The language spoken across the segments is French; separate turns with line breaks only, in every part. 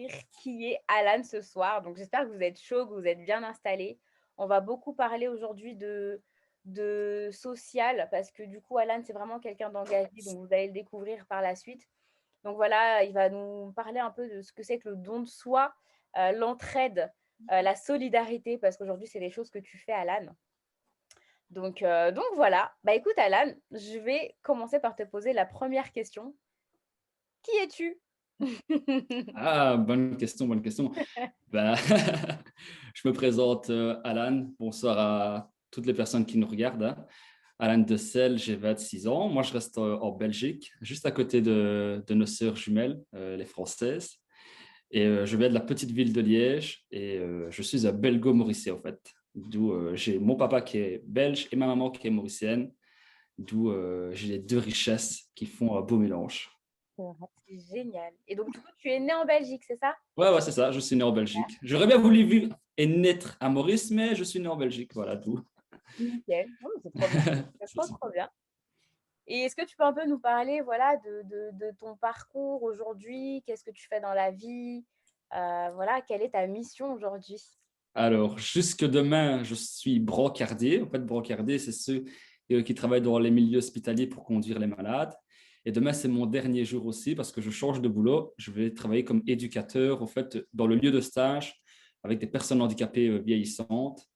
découvrir qui est Alan ce soir. Donc, j'espère que vous êtes chaud, que vous êtes bien installés. On va beaucoup parler aujourd'hui de social parce que du coup, Alan, c'est vraiment quelqu'un d'engagé. Donc, vous allez le découvrir par la suite. Donc, voilà, il va nous parler un peu de ce que c'est que le don de soi, l'entraide, la solidarité, parce qu'aujourd'hui, c'est des choses que tu fais, Alan. Donc voilà. Bah écoute, Alan, je vais commencer par te poser la première question. Qui es-tu?
Ah, bonne question, bonne question. Ben, je me présente Alan. Bonsoir à toutes les personnes qui nous regardent, hein. Alan Dessel, j'ai 26 ans. Moi, je reste en Belgique, juste à côté de nos sœurs jumelles, les Françaises. Et je viens de la petite ville de Liège et je suis un belgo-mauricien, en fait. D'où j'ai mon papa qui est belge et ma maman qui est mauricienne. D'où j'ai les deux richesses qui font un beau mélange.
C'est génial. Et donc, du coup, tu es né en Belgique, c'est ça?
Ouais, ouais, c'est ça. Je suis né en Belgique. J'aurais bien voulu vivre et naître à Maurice, mais je suis né en Belgique. Voilà tout.
Nickel. Oh, c'est trop bien. C'est
C'est
trop,
ça.
trop bien. Et est-ce que tu peux un peu nous parler, voilà, de ton parcours aujourd'hui? Qu'est-ce que tu fais dans la vie? Voilà, quelle est ta mission aujourd'hui?
Alors, jusque demain, je suis brancardier. En fait, brancardier, c'est ceux qui travaillent dans les milieux hospitaliers pour conduire les malades. Et demain, c'est mon dernier jour aussi parce que je change de boulot. Je vais travailler comme éducateur, en fait, dans le lieu de stage avec des personnes handicapées vieillissantes.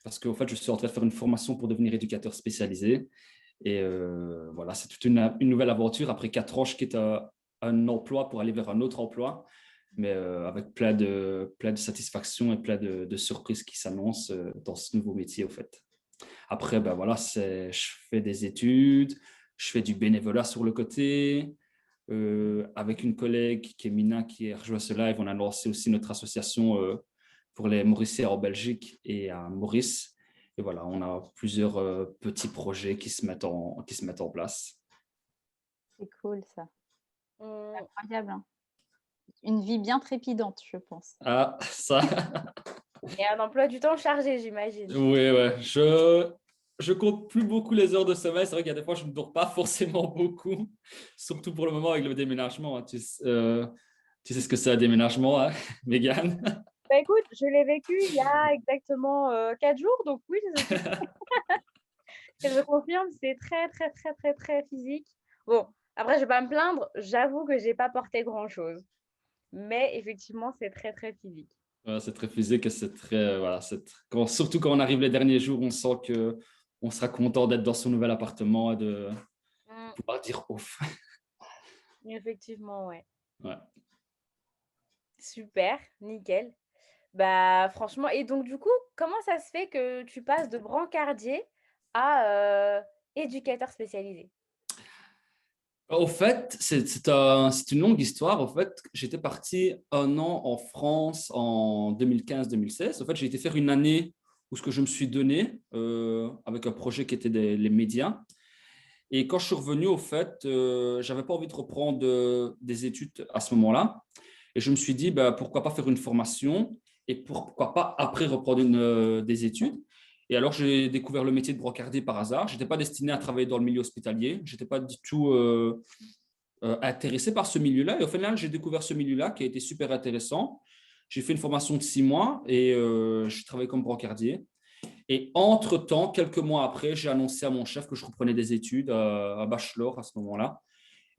Parce qu'en fait, je suis en train de faire une formation pour devenir éducateur spécialisé. Et voilà, c'est toute une nouvelle aventure. Après 4 ans, je quitte un emploi pour aller vers un autre emploi, mais avec plein de satisfaction et plein de surprises qui s'annoncent dans ce nouveau métier, au fait. Après, ben voilà, je fais des études, je fais du bénévolat sur le côté. Avec une collègue qui est Mina, qui a rejoint ce live, on a lancé aussi notre association pour les Mauriciens en Belgique et à Maurice. Et voilà, on a plusieurs petits projets qui se mettent en place.
C'est cool ça.
Hum,
Incroyable, hein. Une vie bien trépidante, je pense.
Ah, ça,
Et un emploi du temps chargé, j'imagine.
oui, ouais. Je compte plus beaucoup les heures de sommeil. C'est vrai qu'il y a des fois, je ne dors pas forcément beaucoup, surtout pour le moment avec le déménagement, hein. Tu sais ce que c'est un déménagement, hein, Mégane?
Bah écoute, je l'ai vécu il y a exactement 4 jours, donc oui, je confirme, c'est très, très, très, très, très physique. Bon, après, je vais pas me plaindre, j'avoue que j'ai pas porté grand-chose. Mais effectivement, c'est très, très physique.
Ouais, c'est très physique et c'est très, voilà, surtout quand on arrive les derniers jours, on sent que on sera content d'être dans son nouvel appartement et de
Mm,
pouvoir dire ouf.
effectivement, ouais.
Ouais.
Super, nickel. Bah franchement, et donc du coup, comment ça se fait que tu passes de brancardier à éducateur spécialisé?
Au fait, c'est une longue histoire. Au fait, j'étais parti 1 an en France en 2015-2016. En fait, j'ai été faire une année où ce que je me suis donné avec un projet qui était les médias. Et quand je suis revenu, au fait, j'avais pas envie de reprendre des études à ce moment-là. Et je me suis dit, bah, pourquoi pas faire une formation et pourquoi pas après reprendre des études. Et alors, j'ai découvert le métier de brancardier par hasard. Je n'étais pas destiné à travailler dans le milieu hospitalier. Je n'étais pas du tout intéressé par ce milieu-là. Et au final, j'ai découvert ce milieu-là qui a été super intéressant. J'ai fait une formation de 6 mois et je travaillais comme brancardier. Et entre-temps, quelques mois après, j'ai annoncé à mon chef que je reprenais des études, un bachelor à ce moment-là.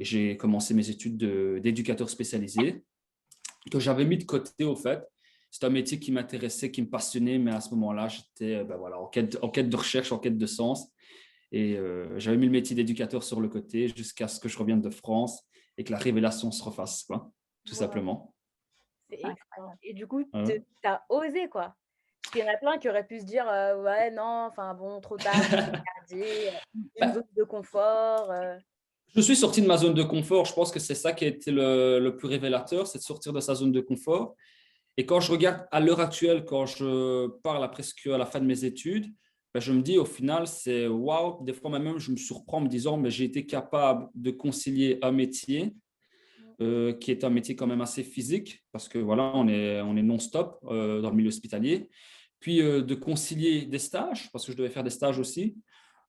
Et j'ai commencé mes études d'éducateur spécialisé, que j'avais mis de côté au fait. C'est un métier qui m'intéressait, qui me passionnait, mais à ce moment-là, j'étais ben voilà, en quête de recherche, en quête de sens. Et j'avais mis le métier d'éducateur sur le côté jusqu'à ce que je revienne de France et que la révélation se refasse, quoi, tout
Wow,
simplement.
c'est
C'est
excellent.
incroyable.
Et du coup,
Ouais.
t'as osé quoi. Parce qu'il y en a plein qui auraient pu se dire ouais, non, enfin bon, trop tard, brancardier, une
Ben,
zone de confort.
je suis sorti de ma zone de confort. Je pense que c'est ça qui a été le plus révélateur, c'est de sortir de sa zone de confort. Et quand je regarde à l'heure actuelle, quand je parle presque à la fin de mes études, ben, je me dis au final, c'est waouh. Des fois même, je me surprends en me disant, mais j'ai été capable de concilier un métier qui est un métier quand même assez physique, parce que voilà, on est non-stop dans le milieu hospitalier. Puis de concilier des stages, parce que je devais faire des stages aussi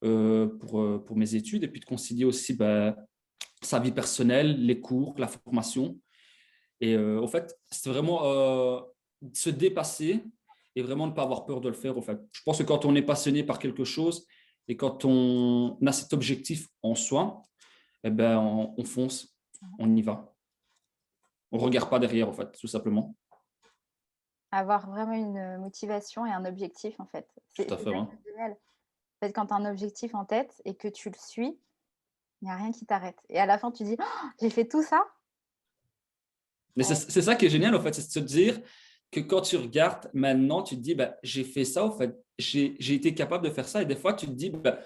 pour mes études, et puis de concilier aussi ben, sa vie personnelle, les cours, la formation. Et en fait, c'est vraiment se dépasser et vraiment ne pas avoir peur de le faire. En fait, je pense que quand on est passionné par quelque chose et quand on a cet objectif en soi, eh ben, on fonce, on y va. On ne regarde pas derrière, en fait, tout simplement.
Avoir vraiment une motivation et un objectif, en fait.
Tout à
C'est
fait,
ça
ouais.
qui est génial. En fait, quand tu as un objectif en tête et que tu le suis, il n'y a rien qui t'arrête. Et à la fin, tu dis: «Oh, j'ai fait tout ça?»
Mais c'est ça qui est génial, en fait, c'est de se dire que quand tu regardes maintenant, tu te dis, bah, j'ai fait ça, en fait, j'ai été capable de faire ça. Et des fois, tu te dis, bah,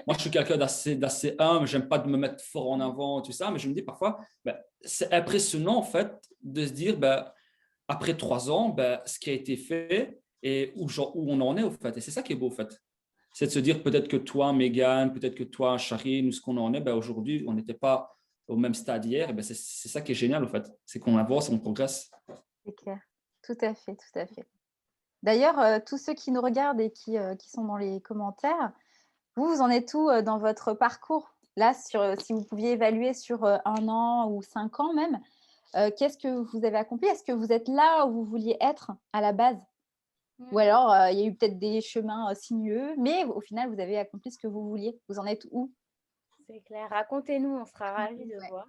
moi, je suis quelqu'un d'assez humble, j'aime pas de me mettre fort en avant, tout ça, mais je me dis parfois, bah, c'est impressionnant, en fait, de se dire, bah, après 3 ans, bah, ce qui a été fait et où on en est, au fait. Et c'est ça qui est beau, au fait. C'est de se dire peut-être que toi, Megan, peut-être que toi, Charine, ou ce qu'on en est, bah, aujourd'hui, on n'était pas au même stade hier. Et ben, c'est ça qui est génial, au fait. C'est qu'on avance, on progresse.
C'est clair. Tout à fait, tout à fait. D'ailleurs, tous ceux qui nous regardent et qui sont dans les commentaires, vous en êtes où, dans votre parcours? Là, si vous pouviez évaluer sur, 1 an ou 5 ans même, qu'est-ce que vous avez accompli? Est-ce que vous êtes là où vous vouliez être à la base? Ou
Mmh.
alors, il y a eu peut-être des chemins, sinueux, mais au final, vous avez accompli ce que vous vouliez. Vous en êtes où?
C'est clair. Racontez-nous, on sera ravis de
Ouais.
voir.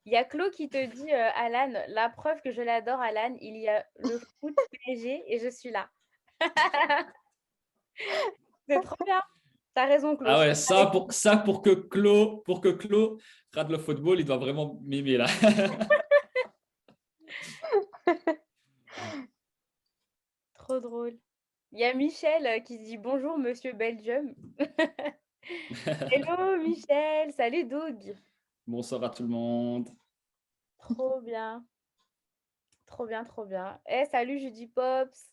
Il y a Claude qui te dit, Alan: «La preuve que je l'adore Alan, il y a le foot PSG et je suis là». C'est trop bien. Tu as raison Claude,
Ah
je suis
ouais,
avec
pour que Claude rate le football, il doit vraiment m'aimer là.
trop drôle. Il y a Michel, qui dit: «Bonjour monsieur Belgium». Hello Michel, salut Doug.
Bonsoir à tout le monde.
Trop bien, trop bien, trop bien. Eh salut Judy Pops.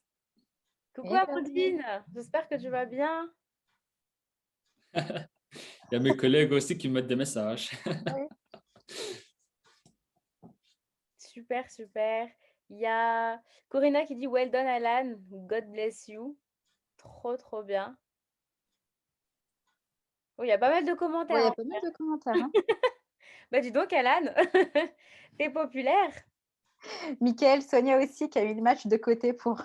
Coucou
Hello!
Amandine, j'espère que tu vas bien.
Il y a mes collègues aussi qui me mettent des messages.
Oui.
Super, super. Il y a Corinna qui dit: «Well done Alan, God bless you». Trop, trop bien. Oh, il y a pas mal de
Ouais, il
commentaires,
y a
hein.
pas mal de commentaires, hein.
Bah, dis donc Alan, tu populaire.
Mickaël, Sonia aussi qui a mis le match de côté pour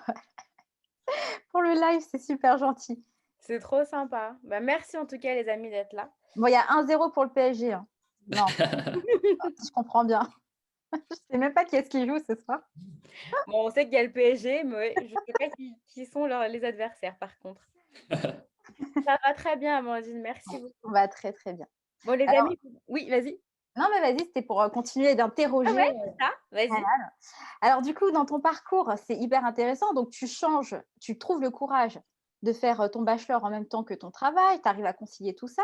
pour le live, c'est super gentil.
C'est trop sympa. Bah, merci en tout cas les amis d'être là.
Bon, il y a 1-0 pour le PSG, hein. Non, je comprends bien. Je sais même pas qui est-ce qui joue ce soir.
Bon, on sait qu'il y a le PSG, mais je sais pas qui sont les adversaires par contre. Ça va très bien Amandine, merci
Ouais,
beaucoup.
on va très, très bien.
Bon les
Alors
amis oui, vas-y.
non, mais vas-y, c'était pour, continuer
Ah
d'interroger,
ouais, c'est ça, vas-y.
Alan. Alors du coup, dans ton parcours, c'est hyper intéressant. Donc tu changes, tu trouves le courage de faire, ton bachelor en même temps que ton travail, tu arrives à concilier tout ça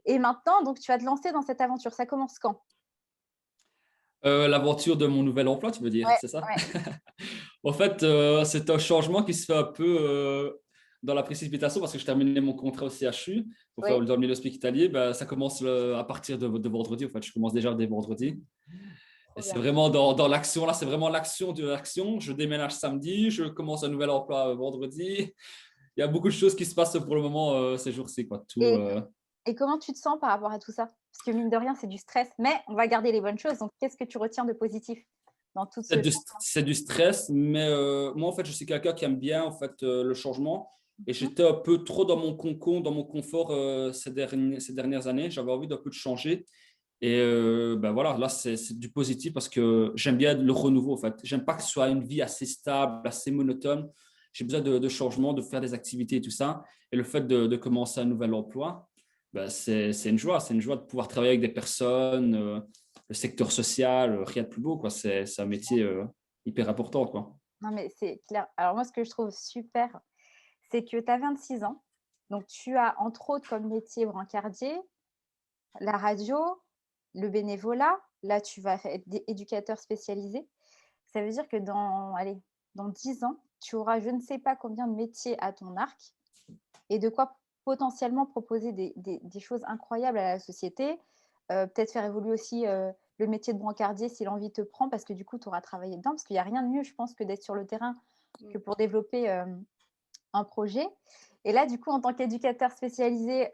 et maintenant donc tu vas te lancer dans cette aventure. Ça commence quand?
L'aventure de mon nouvel emploi, tu veux dire,
Ouais,
c'est ça?
ouais,
En fait, c'est un changement qui se fait un peu dans la précipitation parce que je terminais mon contrat au CHU pour faire
oui.
dans le milieu hospitalier. Ben, ça commence à partir de vendredi. En fait, je commence déjà dès vendredi. Et
Trop
c'est
bien.
vraiment dans l'action. Là, c'est vraiment l'action de l'action. Je déménage samedi, je commence un nouvel emploi vendredi. Il y a beaucoup de choses qui se passent pour le moment ces jours-ci, quoi. Tout,
Et et comment tu te sens par rapport à tout ça? Parce que mine de rien, c'est du stress, mais on va garder les bonnes choses. Donc qu'est-ce que tu retiens de positif dans tout ce
c'est du stress, mais moi, en fait, je suis quelqu'un qui aime bien en fait, le changement. Et
changement?
j'étais un peu trop dans mon concon, dans mon confort ces dernières années. J'avais envie d'un peu de changer. Et ben voilà, là, c'est du positif parce que j'aime bien le renouveau, en fait. J'aime pas que ce soit une vie assez stable, assez monotone. J'ai besoin de changement, de faire des activités et tout ça. Et le fait de commencer un nouvel emploi, ben, c'est une joie. C'est une joie de pouvoir travailler avec des personnes, le secteur social, rien de plus beau, quoi. C'est un métier hyper important, quoi.
Non, mais c'est clair. Alors moi, ce que je trouve super, c'est que tu as 26 ans, donc tu as entre autres comme métier brancardier, la radio, le bénévolat. Là, tu vas être éducateur spécialisé. Ça veut dire que allez, dans 10 ans, tu auras je ne sais pas combien de métiers à ton arc et de quoi potentiellement proposer des choses incroyables à la société. Peut-être faire évoluer aussi le métier de brancardier si l'envie te prend, parce que du coup, tu auras travaillé dedans. Parce qu'il n'y a rien de mieux, je pense, que d'être sur le terrain que pour développer un projet. Et là, du coup, en tant qu'éducateur spécialisé,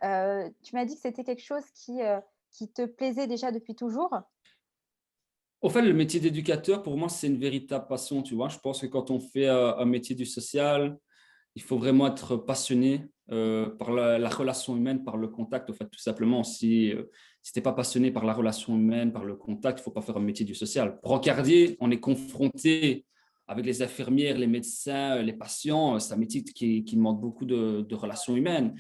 tu m'as dit que c'était quelque chose qui te plaisait déjà depuis toujours.
Au fait, le métier d'éducateur, pour moi, c'est une véritable passion, tu vois. Je pense que quand on fait un métier du social, il faut vraiment être passionné par la relation humaine, par le contact. En fait, tout simplement, si tu n'es pas passionné par la relation humaine, par le contact, il ne faut pas faire un métier du social. Brancardier, on est confronté avec les infirmières, les médecins, les patients. C'est un métier qui demande beaucoup de relations humaines.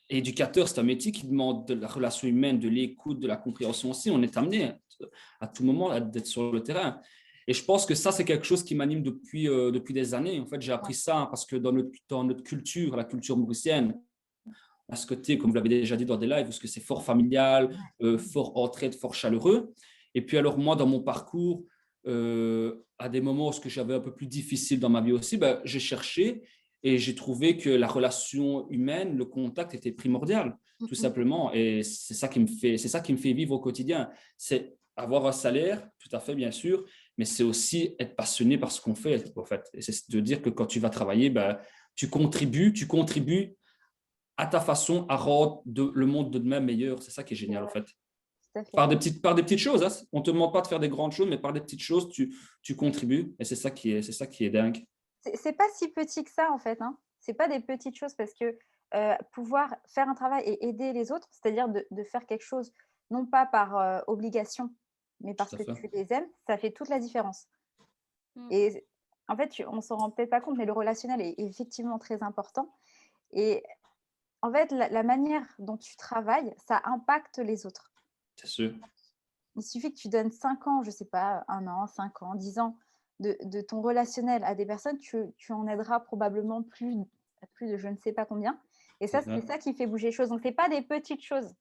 Éducateur, c'est un métier qui demande de la relation humaine, de l'écoute, de la compréhension aussi. On est amené à tout moment d'être sur le terrain. Et je pense que ça, c'est quelque chose qui m'anime depuis des années. En fait, j'ai appris ça parce que dans notre culture, la culture mauricienne, à ce côté, comme vous l'avez déjà dit dans des lives, parce que c'est fort familial, fort entraide, fort chaleureux. Et puis alors moi, dans mon parcours, à des moments où ce que j'avais un peu plus difficile dans ma vie aussi, ben, j'ai cherché et j'ai trouvé que la relation humaine, le contact était primordial, tout simplement. Et c'est ça qui me fait vivre au quotidien. C'est avoir un salaire, tout à fait, bien sûr, mais c'est aussi être passionné par ce qu'on fait, en fait. Et c'est de dire que quand tu vas travailler, ben, tu contribues à ta façon à rendre le monde de demain meilleur. C'est ça qui est génial, en fait.
Tout à fait.
Par des petites choses. Hein. On ne te demande pas de faire des grandes choses, mais par des petites choses, tu contribues. Et c'est ça qui est dingue.
C'est pas si petit que ça, en fait, hein. C'est pas des petites choses parce que pouvoir faire un travail et aider les autres, c'est-à-dire de faire quelque chose, non pas par obligation, mais parce
Tout à
que
fait.
tu les aimes, ça fait toute la différence.
Mm.
Et en fait, on s'en rend peut-être pas compte, mais le relationnel est effectivement très important. Et en fait, la manière dont tu travailles, ça impacte les autres.
C'est sûr.
Il suffit que tu donnes 5 ans, je sais pas, 1 an, 5 ans, 10 ans de ton relationnel à des personnes, tu en aideras probablement plus de je ne sais pas combien. Et ça,
C'est
c'est
ça.
ça qui fait bouger les choses. Donc, c'est pas des petites choses.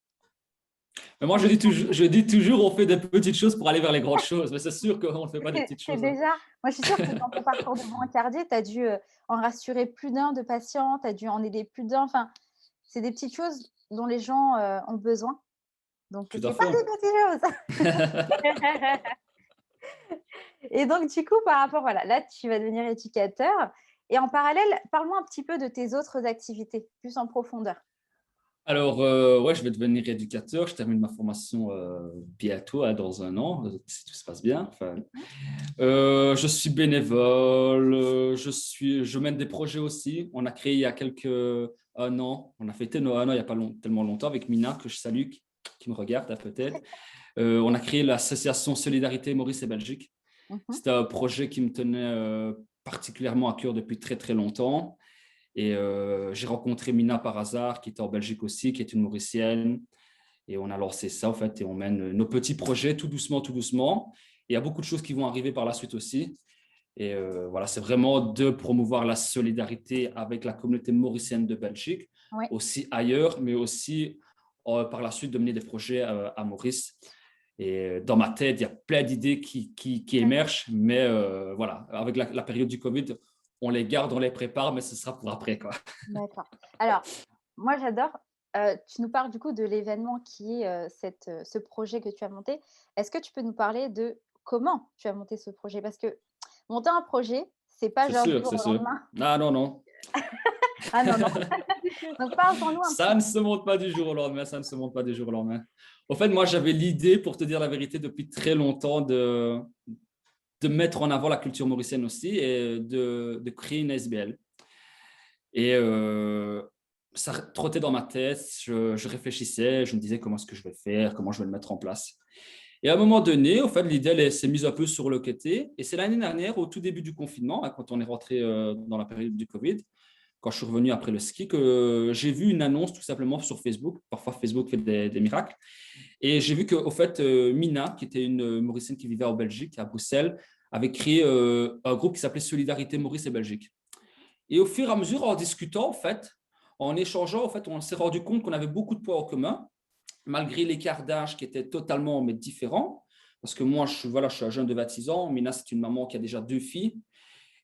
Mais moi, je dis toujours, on fait des petites choses pour aller vers les grandes choses. Mais c'est sûr qu'on ne fait pas des petites
C'est
choses. Hein.
déjà, moi, je suis sûre que dans ton parcours de brancardier, tu as dû en rassurer plus d'un de patients, tu as dû en aider plus d'un. Enfin, c'est des petites choses dont les gens ont besoin. Donc,
Tout à
c'est pas
fait.
des petites choses. Et donc, du coup, par rapport, voilà, là, tu vas devenir éducateur. Et en parallèle, parle-moi un petit peu de tes autres activités, plus en profondeur.
Alors, ouais, je vais devenir éducateur. Je termine ma formation bientôt, hein, dans 1 an, si tout se passe bien. Enfin, je suis bénévole, je mène des projets aussi. On a créé il y a 1 an, on a fêté nos 1 an il n'y a pas tellement longtemps avec Mina, que je salue, qui me regarde hein, peut-être. On a créé l'association Solidarité Maurice et Belgique.
Mhm.
C'était un projet qui me tenait particulièrement à cœur depuis très, très longtemps. Et j'ai rencontré Mina par hasard, qui était en Belgique aussi, qui est une Mauricienne. Et on a lancé ça, en fait, et on mène nos petits projets tout doucement, tout doucement. Et il y a beaucoup de choses qui vont arriver par la suite aussi. Et voilà, c'est vraiment de promouvoir la solidarité avec la communauté mauricienne de Belgique,
Oui,
aussi ailleurs, mais aussi par la suite de mener des projets à Maurice. Et dans ma tête, il y a plein d'idées qui émergent, mais voilà, avec la période du Covid, on les garde, on les prépare, mais ce sera pour après, quoi.
d'accord. Alors, moi, j'adore. Tu nous parles du coup de l'événement qui est ce projet que tu as monté. Est-ce que tu peux nous parler de comment tu as monté ce projet? Parce que monter un projet, c'est pas
C'est
genre du
sûr,
jour
c'est
au
sûr.
lendemain.
Ah non, non.
Ah non, non. Donc, parle-en-nous un
Ça
petit
ne se monte pas du jour au lendemain, ça ne se monte pas du jour au lendemain. Au fait, moi, j'avais l'idée, pour te dire la vérité, depuis très longtemps, de mettre en avant la culture mauricienne aussi et de créer une SBL. Et ça trottait dans ma tête, je réfléchissais, je me disais comment est-ce que je vais faire, comment je vais le mettre en place. Et à un moment donné, au fait, l'idée elle s'est mise un peu sur le côté. Et c'est l'année dernière, au tout début du confinement, hein, quand on est rentré dans la période du Covid, quand je suis revenu après le ski, que j'ai vu une annonce tout simplement sur Facebook. Parfois, Facebook fait des miracles. Et j'ai vu qu'au fait, Mina, qui était une Mauricienne qui vivait en Belgique, à Bruxelles, avait créé un groupe qui s'appelait Solidarité Maurice et Belgique. Et au fur et à mesure, en discutant, en fait, en échangeant, en fait, on s'est rendu compte qu'on avait beaucoup de points en commun, malgré l'écart d'âge qui était totalement mais différent. Parce que moi, je suis un jeune de 26 ans. Mina, c'est une maman qui a déjà 2 filles.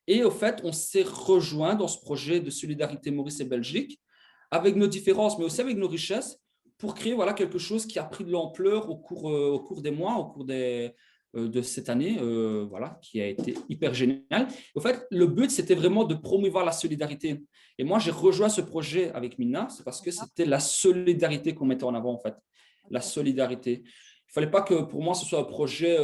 Et au fait, on s'est rejoint dans ce projet de solidarité Maurice et Belgique, avec nos différences, mais aussi avec nos richesses, pour créer voilà, quelque chose qui a pris de l'ampleur au cours des mois, de cette année, voilà, qui a été hyper génial. Au fait, le but, c'était vraiment de promouvoir la solidarité. Et moi, j'ai rejoint ce projet avec Mina, c'est parce que c'était la solidarité qu'on mettait en avant, en fait. La
Ok.
solidarité. Il ne fallait pas que pour moi, ce soit un projet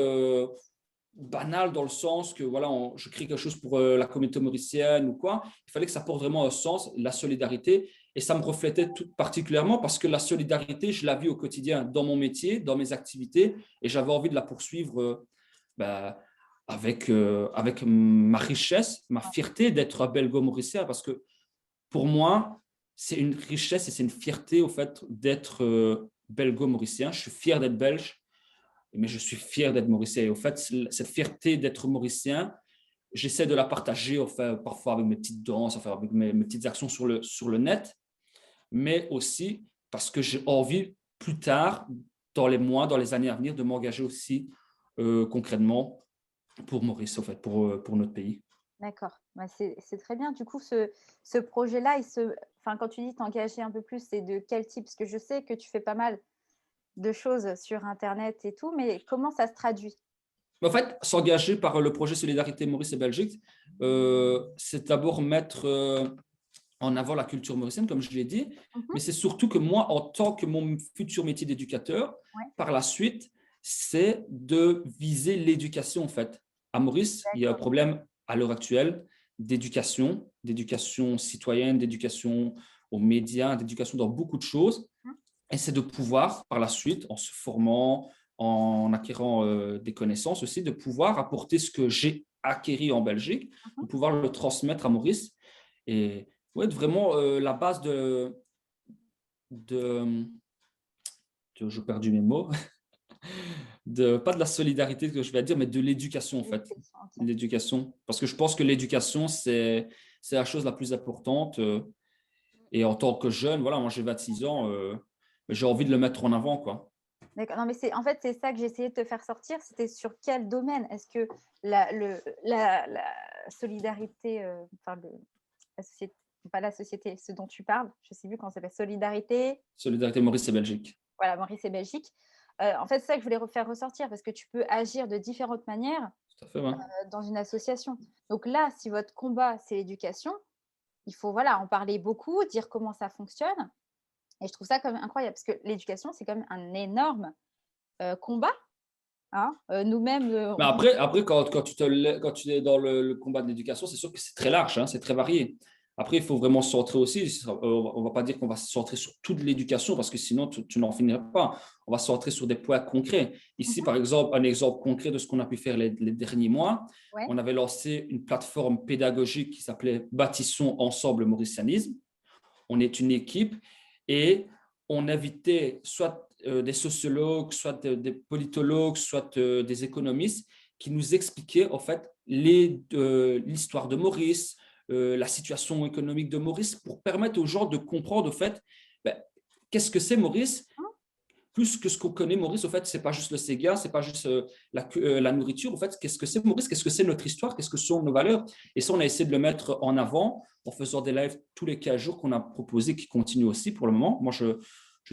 banal dans le sens que voilà, je crée quelque chose pour la communauté mauricienne ou quoi. Il fallait que ça porte vraiment un sens, la solidarité. Et ça me reflétait tout particulièrement parce que la solidarité, je la vis au quotidien dans mon métier, dans mes activités, et j'avais envie de la poursuivre ben, avec ma richesse, ma fierté d'être un belgo-mauricien, parce que pour moi, c'est une richesse et c'est une fierté au fait d'être belgo-mauricien. Je suis fier d'être belge, mais je suis fier d'être mauricien. Et au fait, cette fierté d'être mauricien, j'essaie de la partager enfin, parfois avec mes petites danses, enfin, avec mes petites actions sur le net, mais aussi parce que j'ai envie plus tard, dans les mois, dans les années à venir, de m'engager aussi concrètement pour Maurice, en fait, pour notre pays.
D'accord. Bah, c'est très bien. Du coup, ce projet-là, enfin, quand tu dis t'engager un peu plus, c'est de quel type? Parce que je sais que tu fais pas mal de choses sur Internet et tout, mais comment ça se traduit?
En fait, s'engager par le projet Solidarité Maurice et Belgique, c'est d'abord mettre en avant la culture mauricienne, comme je l'ai dit, mais c'est surtout que moi, en tant que mon futur métier d'éducateur,
Ouais.
par la suite, c'est de viser l'éducation, en fait. À Maurice, il y a un problème à l'heure actuelle d'éducation citoyenne, d'éducation aux médias, d'éducation dans beaucoup de choses. Et c'est de pouvoir, par la suite, en se formant, en acquérant des connaissances aussi, de pouvoir apporter ce que j'ai acquis en Belgique, de pouvoir le transmettre à Maurice. Et ouais, vraiment la base je perdu mes mots, pas de la solidarité que je vais dire, mais de l'éducation en fait. L'éducation. Parce que je pense que l'éducation, c'est la chose la plus importante. Et en tant que jeune, voilà, moi j'ai 26 ans, j'ai envie de le mettre en avant, quoi.
D'accord. Non, mais en fait, c'est ça que j'ai essayé de te faire sortir. C'était sur quel domaine? Est-ce que la solidarité, enfin, la société, pas la société, ce dont tu parles, je ne sais plus comment ça s'appelle, solidarité.
Solidarité Maurice et Belgique.
Voilà, Maurice et Belgique. En fait, c'est ça que je voulais faire ressortir parce que tu peux agir de différentes manières
Tout à fait, ouais.
dans une association. Donc là, si votre combat, c'est l'éducation, il faut voilà, en parler beaucoup, dire comment ça fonctionne. Et je trouve ça quand même incroyable parce que l'éducation, c'est quand même un énorme combat. Hein. Nous-mêmes,
Mais après quand tu es dans le combat de l'éducation, c'est sûr que c'est très large, hein, c'est très varié. Après, il faut vraiment se centrer aussi. On ne va pas dire qu'on va se centrer sur toute l'éducation parce que sinon, tu n'en finiras pas. On va se centrer sur des points concrets. Ici, par exemple, un exemple concret de ce qu'on a pu faire les derniers mois,
ouais.
On avait lancé une plateforme pédagogique qui s'appelait Bâtissons ensemble le mauricianisme. On est une équipe et on invitait soit des sociologues, soit des politologues, soit des économistes qui nous expliquaient en fait l'histoire de Maurice, la situation économique de Maurice pour permettre aux gens de comprendre en fait qu'est-ce que c'est Maurice. Plus que ce qu'on connaît, Maurice, au fait, ce n'est pas juste le Sega, ce n'est pas juste la nourriture. En fait, qu'est-ce que c'est Maurice? Qu'est-ce que c'est notre histoire? Qu'est-ce que sont nos valeurs? Et ça, on a essayé de le mettre en avant en faisant des lives tous les 15 jours qu'on a proposé, qui continuent aussi pour le moment. Moi, je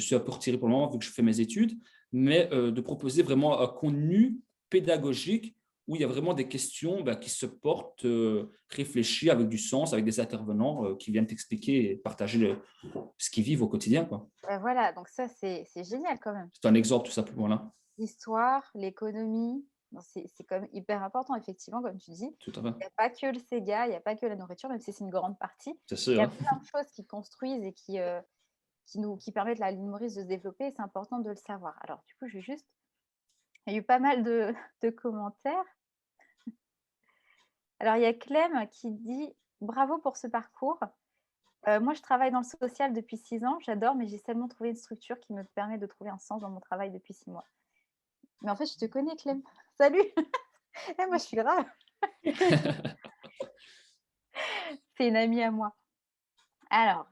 suis un peu retiré pour le moment vu que je fais mes études, mais de proposer vraiment un contenu pédagogique où il y a vraiment des questions qui se portent, réfléchies avec du sens, avec des intervenants qui viennent t'expliquer et partager ce qu'ils vivent au quotidien, quoi.
Voilà, donc ça, c'est génial quand même.
C'est un exemple tout simplement là.
L'histoire, l'économie, c'est quand même hyper important, effectivement, comme tu dis.
Tout à fait.
Il n'y a pas que le Sega, il n'y a pas que la nourriture, même si c'est une grande partie.
C'est sûr,
il y a
hein.
plein de choses qui construisent et qui permettent à l'île Maurice de se développer, et c'est important de le savoir. Alors, du coup, il y a eu pas mal de commentaires. Alors, il y a Clem qui dit « Bravo pour ce parcours. Moi, je travaille dans le social depuis 6 ans. J'adore, mais j'ai seulement trouvé une structure qui me permet de trouver un sens dans mon travail depuis 6 mois. » Mais en fait, je te connais, Clem. Salut. Moi, je suis grave. C'est une amie à moi. Alors,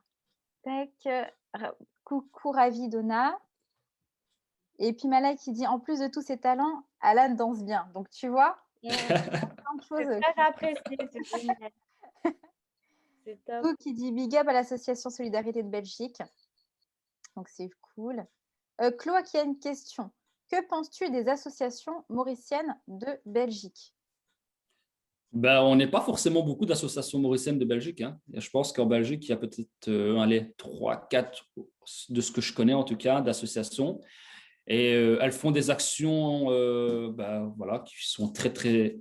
tac. Coucou, ravi, Donna. Et puis Malak qui dit « En plus de tous ses talents, Alan danse bien. » Donc, tu vois, il y a plein de choses.
C'est très apprécié, c'est génial. C'est top.
Tout qui dit « Big up à l'association Solidarité de Belgique. » Donc, c'est cool. Chloé qui a une question. Que penses-tu des associations mauriciennes de Belgique?
On n'est pas forcément beaucoup d'associations mauriciennes de Belgique, hein. Je pense qu'en Belgique, il y a peut-être 3, 4, de ce que je connais en tout cas, d'associations. Et elles font des actions voilà, qui sont très, très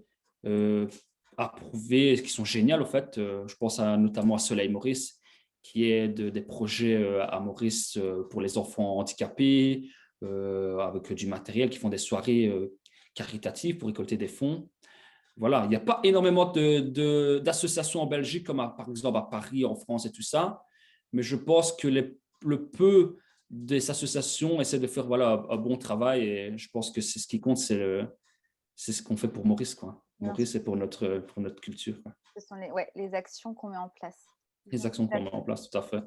approuvées, qui sont géniales, en fait. Je pense notamment à Soleil Maurice, qui est des projets à Maurice pour les enfants handicapés, avec du matériel, qui font des soirées caritatives pour récolter des fonds. Voilà, il n'y a pas énormément d'associations en Belgique, comme par exemple à Paris, en France et tout ça, mais je pense que le peu des associations essaient de faire voilà, un bon travail et je pense que c'est ce qui compte, c'est ce qu'on fait pour Maurice, quoi. Maurice, c'est pour notre culture, quoi.
Ce sont les actions qu'on met en place.
Les actions qu'on met en place, tout à fait.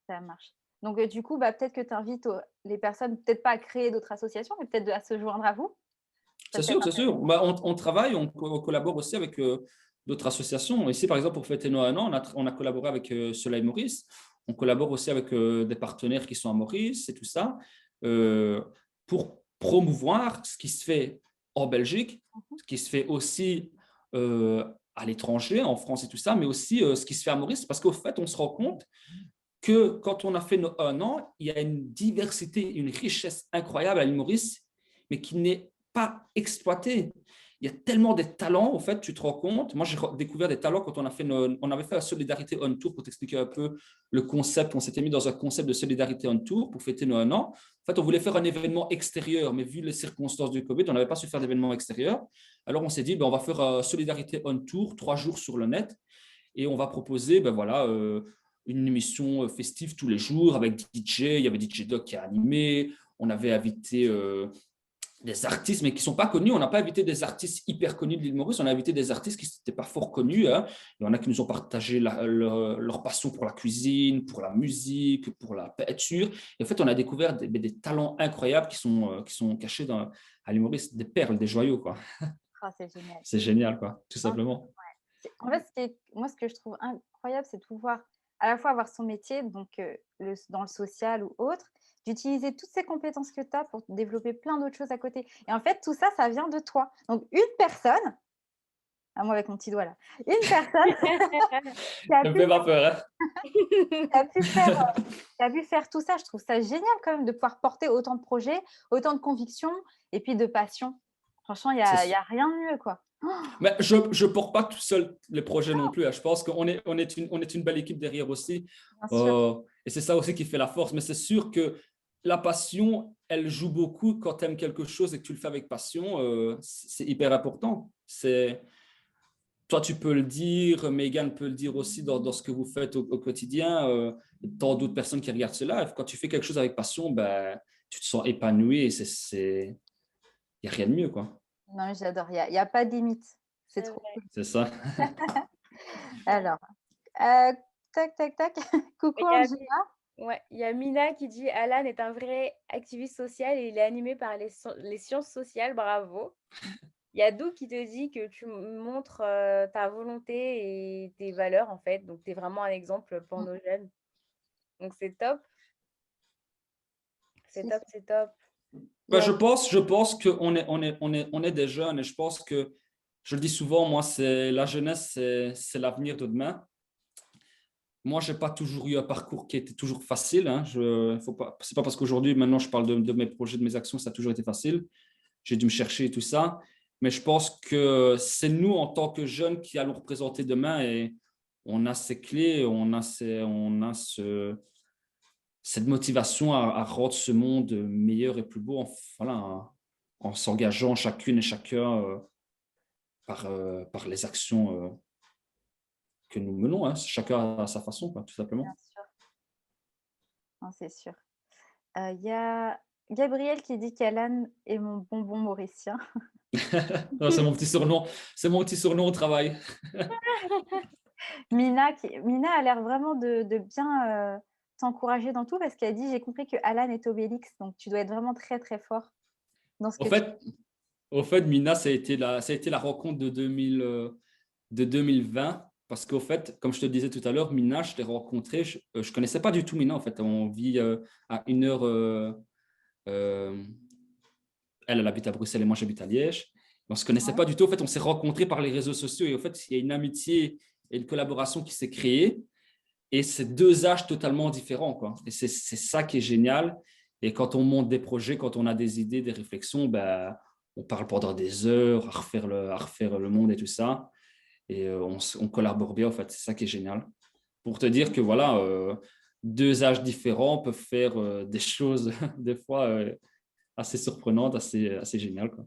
Ça marche. Donc, du coup, peut-être que tu invites les personnes, peut-être pas à créer d'autres associations, mais peut-être à se joindre à vous.
C'est sûr, c'est sûr. On travaille, on collabore aussi avec d'autres associations. Ici, par exemple, pour fêter nos 1 an, on a collaboré avec Soleil Maurice. On collabore aussi avec des partenaires qui sont à Maurice et tout ça, pour promouvoir ce qui se fait en Belgique, ce qui se fait aussi à l'étranger, en France et tout ça, mais aussi ce qui se fait à Maurice, parce qu'au fait, on se rend compte que quand on a fait nos 1 an, il y a une diversité, une richesse incroyable à l'île Maurice, mais qui n'est pas exploitée. Il y a tellement de talents, en fait, tu te rends compte. Moi, j'ai découvert des talents quand on avait fait la Solidarité On Tour, pour t'expliquer un peu le concept. On s'était mis dans un concept de Solidarité On Tour pour fêter nos 1 an. En fait, on voulait faire un événement extérieur, mais vu les circonstances du Covid, on n'avait pas su faire d'événement extérieur. Alors, on s'est dit, on va faire Solidarité On Tour, 3 jours sur le net, et on va proposer, voilà, une émission festive tous les jours avec DJ. Il y avait DJ Doc qui a animé. On avait invité des artistes, mais qui ne sont pas connus. On n'a pas invité des artistes hyper connus de l'île Maurice. On a invité des artistes qui n'étaient pas fort connus. Hein. Il y en a qui nous ont partagé leur passion pour la cuisine, pour la musique, pour la peinture. Et en fait, on a découvert des talents incroyables qui sont cachés à l'île Maurice, des perles, des joyaux, quoi.
Oh, c'est génial.
C'est génial, quoi, tout simplement.
Ouais. En fait, moi, ce que je trouve incroyable, c'est de pouvoir à la fois avoir son métier, donc dans le social ou autre, d'utiliser toutes ces compétences que tu as pour développer plein d'autres choses à côté. Et en fait, tout ça, ça vient de toi. Donc, une personne, moi avec mon petit doigt là, une personne qui a pu faire tout ça. Je trouve ça génial quand même de pouvoir porter autant de projets, autant de convictions et puis de passion. Franchement, il n'y a rien de mieux, quoi.
Mais je ne porte pas tout seul les projets non plus. Je pense qu'on est une belle équipe derrière aussi. Et c'est ça aussi qui fait la force. Mais c'est sûr que la passion, elle joue beaucoup quand tu aimes quelque chose et que tu le fais avec passion. C'est hyper important. Toi, tu peux le dire, Megan peut le dire aussi dans ce que vous faites au quotidien. Tant d'autres personnes qui regardent cela. Quand tu fais quelque chose avec passion, tu te sens épanoui et il n'y a rien de mieux, quoi.
Non, j'adore. Il n'y a pas de limite. C'est trop cool.
C'est ça.
Alors, tac, tac, tac. Coucou, Angela.
Ouais, il y a Mina qui dit Alan est un vrai activiste social et il est animé par les sciences sociales. Bravo. Il y a Dou qui te dit que tu montres ta volonté et tes valeurs, en fait. Donc, tu es vraiment un exemple pour nos jeunes. Donc, c'est top. C'est top, c'est top.
Je pense qu'on est des jeunes et je pense que, je le dis souvent, moi, la jeunesse, c'est l'avenir de demain. Moi, je n'ai pas toujours eu un parcours qui était toujours facile. Hein. Ce n'est pas parce qu'aujourd'hui, maintenant, je parle de mes projets, de mes actions, ça a toujours été facile. J'ai dû me chercher et tout ça. Mais je pense que c'est nous, en tant que jeunes, qui allons représenter demain et on a ces clés, on a cette motivation à rendre ce monde meilleur et plus beau en s'engageant chacune et chacun par les actions que nous menons. Hein. Chacun à sa façon, quoi, tout simplement.
Bien sûr. Non, c'est sûr. Y a Gabriel qui dit qu'Alan est mon bonbon mauricien.
Non, c'est mon petit surnom. C'est mon petit surnom au travail.
Mina a l'air vraiment de bien t'encourager dans tout parce qu'elle dit j'ai compris que Alan est Obélix, donc tu dois être vraiment très très fort dans ce que
Au fait, Mina, ça a été la rencontre de 2020 parce qu'au fait, comme je te disais tout à l'heure, Mina, je l'ai rencontrée, je ne connaissais pas du tout Mina en fait. On vit à 1 heure. Elle habite à Bruxelles et moi j'habite à Liège. On ne se connaissait pas du tout. En fait, on s'est rencontrés par les réseaux sociaux et en fait, il y a une amitié et une collaboration qui s'est créée. Et c'est 2 âges totalement différents, quoi. Et c'est ça qui est génial. Et quand on monte des projets, quand on a des idées, des réflexions, ben, on parle pendant des heures à refaire le monde et tout ça. Et on collabore bien, en fait. C'est ça qui est génial. Pour te dire que voilà, deux âges différents peuvent faire des choses, des fois, assez surprenantes, assez géniales, quoi.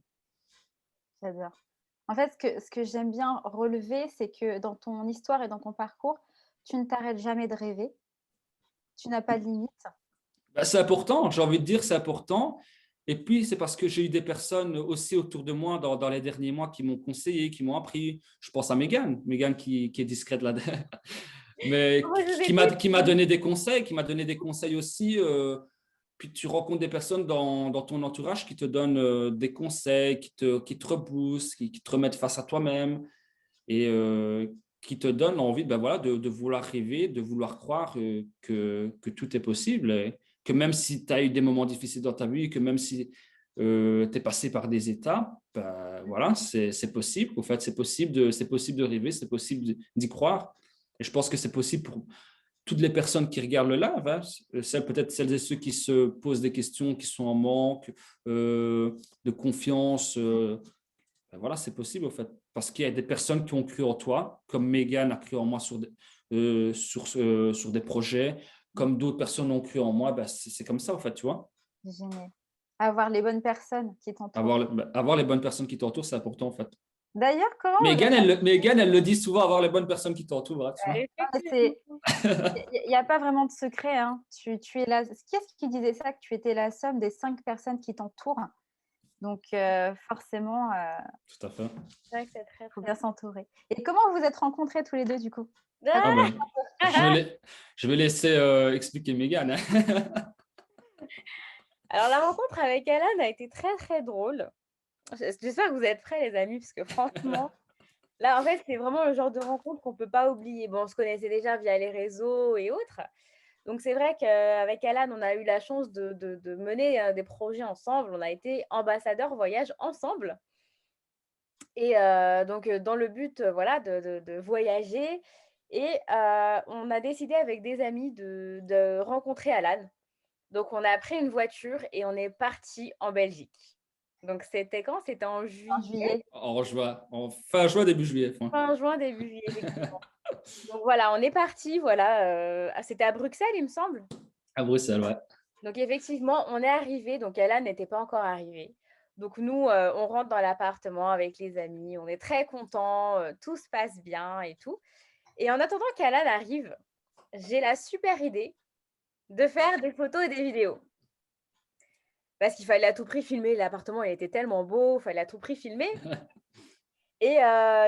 J'adore. En fait, ce que j'aime bien relever, c'est que dans ton histoire et dans ton parcours, tu ne t'arrêtes jamais de rêver. Tu n'as pas de limite.
Ben, c'est important, j'ai envie de dire, c'est important. Et puis, c'est parce que j'ai eu des personnes aussi autour de moi dans les derniers mois qui m'ont conseillé, qui m'ont appris. Je pense à Megan qui est discrète là, mais
Oh, je vous
qui
écoute.
qui m'a donné des conseils, qui m'a donné des conseils aussi. Puis tu rencontres des personnes dans ton entourage qui te donnent des conseils, qui te repoussent, qui te remettent face à toi-même et qui te donnent envie ben voilà, de vouloir rêver, de vouloir croire que tout est possible. Et que même si tu as eu des moments difficiles dans ta vie, que même si tu es passé par des étapes, ben, voilà, c'est possible. En fait, c'est possible de rêver, c'est possible d'y croire. Et je pense que c'est possible pour toutes les personnes qui regardent le live, hein, peut-être celles et ceux qui se posent des questions, qui sont en manque de confiance. Ben voilà, c'est possible, en fait. Parce qu'il y a des personnes qui ont cru en toi, comme Megan a cru en moi sur des projets, comme d'autres personnes ont cru en moi. Ben, c'est comme ça, en fait, tu vois.
C'est génial. Avoir les bonnes personnes qui t'entourent.
Avoir les bonnes personnes qui t'entourent, c'est important, en fait.
D'ailleurs, comment vous
Megan, elle le dit souvent, avoir les bonnes personnes qui t'entourent, hein, tu vois.
avez... Il n'y a pas vraiment de secret, hein. Tu es là. Qui est-ce qui disait ça, que tu étais la somme des 5 personnes qui t'entourent? Donc, forcément,
Tout à fait.
C'est vrai que c'est très,
il faut
très
bien s'entourer. Et comment vous vous êtes rencontrés tous les deux, du coup?
Ah ben, je vais laisser expliquer Megan, hein.
Alors, la rencontre avec Alan a été très, très drôle. J'espère que vous êtes prêts, les amis, parce que franchement, là, en fait, c'est vraiment le genre de rencontre qu'on ne peut pas oublier. Bon, on se connaissait déjà via les réseaux et autres. Donc, c'est vrai qu'avec Alan, on a eu la chance de mener des projets ensemble. On a été ambassadeurs voyage ensemble. Et donc, dans le but, voilà, de voyager. Et on a décidé avec des amis de rencontrer Alan. Donc, on a pris une voiture et on est parti en Belgique. Donc, c'était quand? C'était en
En
juillet,
juillet.
En fin juin, début juillet. Enfin.
fin juin, début juillet, effectivement. Donc, voilà, on est parti. Voilà, c'était à Bruxelles, il me semble.
À Bruxelles, ouais.
Donc, effectivement, on est arrivé. Donc, Alan n'était pas encore arrivé. Donc, nous, on rentre dans l'appartement avec les amis. On est très contents. Tout se passe bien et tout. Et en attendant qu'Alan arrive, j'ai la super idée de faire des photos et des vidéos. Parce qu'il fallait à tout prix filmer. L'appartement, il était tellement beau. Il fallait à tout prix filmer. Et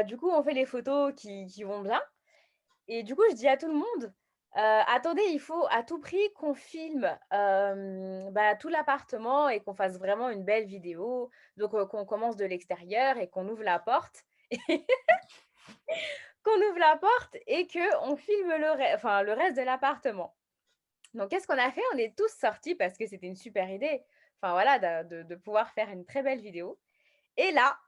du coup, on fait les photos qui vont bien. Et du coup, je dis à tout le monde, attendez, il faut à tout prix qu'on filme tout l'appartement et qu'on fasse vraiment une belle vidéo. Donc, qu'on commence de l'extérieur et qu'on ouvre la porte. Qu'on ouvre la porte et qu'on filme le reste de l'appartement. Donc, qu'est-ce qu'on a fait? On est tous sortis parce que c'était une super idée. Enfin, voilà, de pouvoir faire une très belle vidéo. Et là,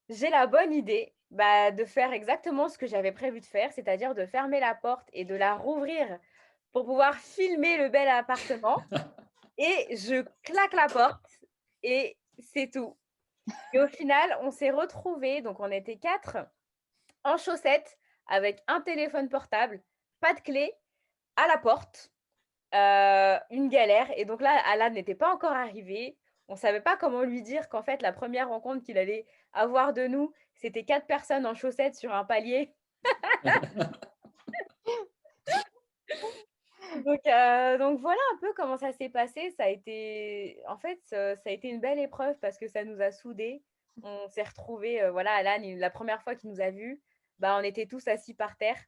j'ai la bonne idée de faire exactement ce que j'avais prévu de faire, c'est-à-dire de fermer la porte et de la rouvrir pour pouvoir filmer le bel appartement. Et je claque la porte et c'est tout. Et au final, on s'est retrouvés, donc on était 4 en chaussettes avec un téléphone portable, pas de clé, à la porte, une galère. Et donc là, Alan n'était pas encore arrivé. On ne savait pas comment lui dire qu'en fait, la première rencontre qu'il allait avoir de nous, c'était 4 personnes en chaussettes sur un palier. Donc voilà un peu comment ça s'est passé. Ça a été, en fait, ça a été une belle épreuve parce que ça nous a soudés. On s'est retrouvés, voilà, Alan, la première fois qu'il nous a vus, on était tous assis par terre.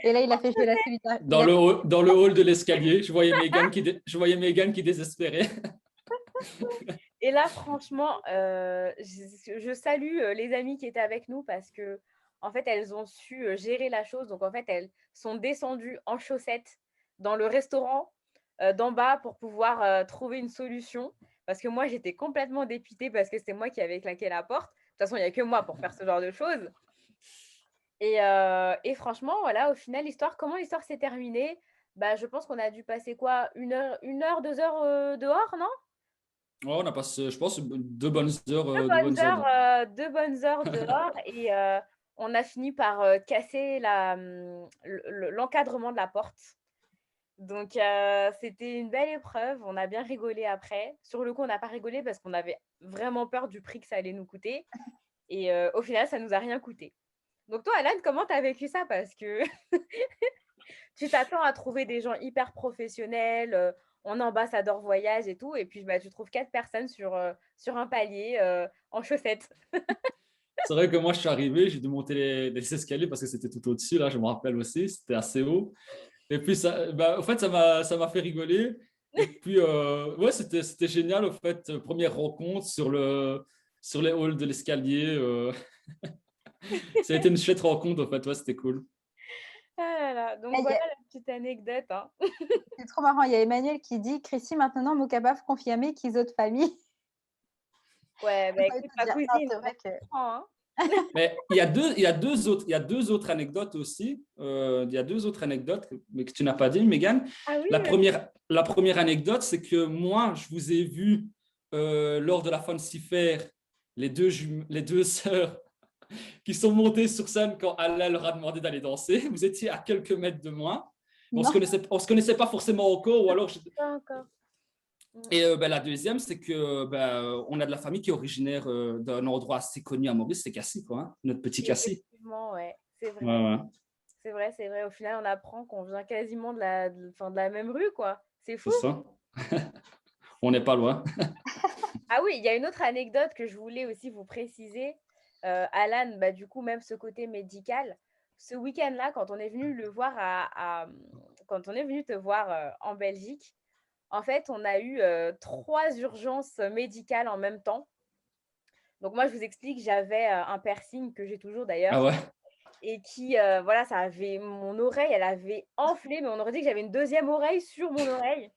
Et là, il a fait jouer la solidarité. Il a fait-
Dans le hall de l'escalier, je voyais Megan qui désespérait.
Et là, franchement, je salue les amis qui étaient avec nous parce que, en fait, elles ont su gérer la chose. Donc, en fait, elles sont descendues en chaussettes dans le restaurant d'en bas pour pouvoir trouver une solution. Parce que moi, j'étais complètement dépitée parce que c'est moi qui avais claqué la porte. De toute façon, il n'y a que moi pour faire ce genre de choses. Et franchement, voilà, au final, comment l'histoire s'est terminée? Bah, je pense qu'on a dû passer quoi? 2 heures dehors, non?
Ouais, on a passé, je pense, 2 bonnes heures,
Deux
2 bonnes heures dehors.
2 bonnes heures dehors et on a fini par casser l'encadrement de la porte. Donc, c'était une belle épreuve. On a bien rigolé après. Sur le coup, on n'a pas rigolé parce qu'on avait vraiment peur du prix que ça allait nous coûter. Et au final, ça nous a rien coûté. Donc, toi, Alan, comment tu as vécu ça? Parce que tu t'attends à trouver des gens hyper professionnels, en ambassadeur voyage et tout. Et puis, bah, tu trouves 4 personnes sur un palier en chaussettes.
C'est vrai que moi, je suis arrivé, j'ai dû monter les escaliers parce que c'était tout au-dessus, là, je me rappelle aussi, c'était assez haut. Et puis, en fait, ça m'a fait rigoler. Et puis, ouais, c'était génial, au fait, première rencontre sur les halls de l'escalier. Ça a été une chouette rencontre, en fait, ouais, c'était cool.
Ah là là. Donc,
Eh,
voilà la petite anecdote, hein.
c'est trop marrant. Il y a Emmanuel qui dit Chrissy, maintenant, mon capable confirmé qu'ils ont de famille.
Ouais, bah
J'ai envie de
écoute,
te
ma
dire, non,
cousine,
c'est
on
vrai que.
comprend, hein.
Mais il y a deux autres anecdotes aussi. Il y a deux autres anecdotes, mais que tu n'as pas dit, Megan.
Ah oui,
La première anecdote, c'est que moi, je vous ai vu lors de la Fancy Fair, les deux sœurs qui sont montées sur scène quand Alain leur a demandé d'aller danser. Vous étiez à quelques mètres de moi.
Non.
On se connaissait pas forcément encore, ou alors
pas encore.
et la deuxième, c'est que on a de la famille qui est originaire d'un endroit assez connu à Maurice, c'est Cassis, quoi, hein, notre petit Cassis.
Effectivement, ouais, c'est vrai.
Ouais, ouais,
C'est vrai, c'est vrai. Au final, on apprend qu'on vient quasiment enfin, de la même rue, quoi. C'est fou.
c'est ça. On n'est pas loin.
Ah oui, il y a une autre anecdote que je voulais aussi vous préciser. Alan, bah, du coup, même ce côté médical, ce week-end-là, quand on est venu le voir quand on est venu te voir en Belgique, en fait, on a eu 3 urgences médicales en même temps. Donc moi, je vous explique, j'avais un piercing que j'ai toujours
Ah
d'ailleurs
ouais.
et qui, voilà, ça avait mon oreille, elle avait enflé, mais on aurait dit que j'avais une deuxième oreille sur mon oreille.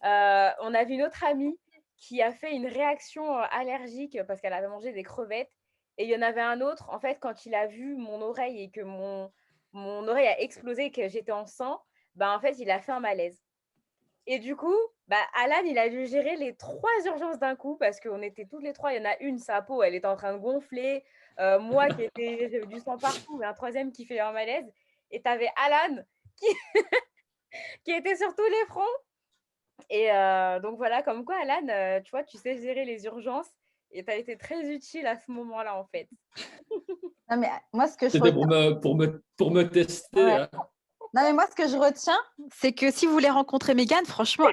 On avait une autre amie qui a fait une réaction allergique parce qu'elle avait mangé des crevettes. Et il y en avait un autre, en fait, quand il a vu mon oreille et que mon oreille a explosé et que j'étais en sang, bah, en fait, il a fait un malaise. Et du coup, bah, Alan, il a dû gérer les 3 urgences d'un coup parce qu'on était toutes les trois. Il y en a une, sa peau, elle était en train de gonfler. Moi, j'avais du sang partout, et un troisième qui fait un malaise. Et tu avais Alan qui, qui était sur tous les fronts. Et donc voilà, comme quoi, Alan, tu vois, tu sais gérer les urgences et tu as été très utile à ce moment-là, en fait.
Non, mais moi, ce que je
C'était
retiens,
pour me tester,
ouais.
hein.
Non, mais moi, ce que je retiens, c'est que si vous voulez rencontrer Mégane, franchement,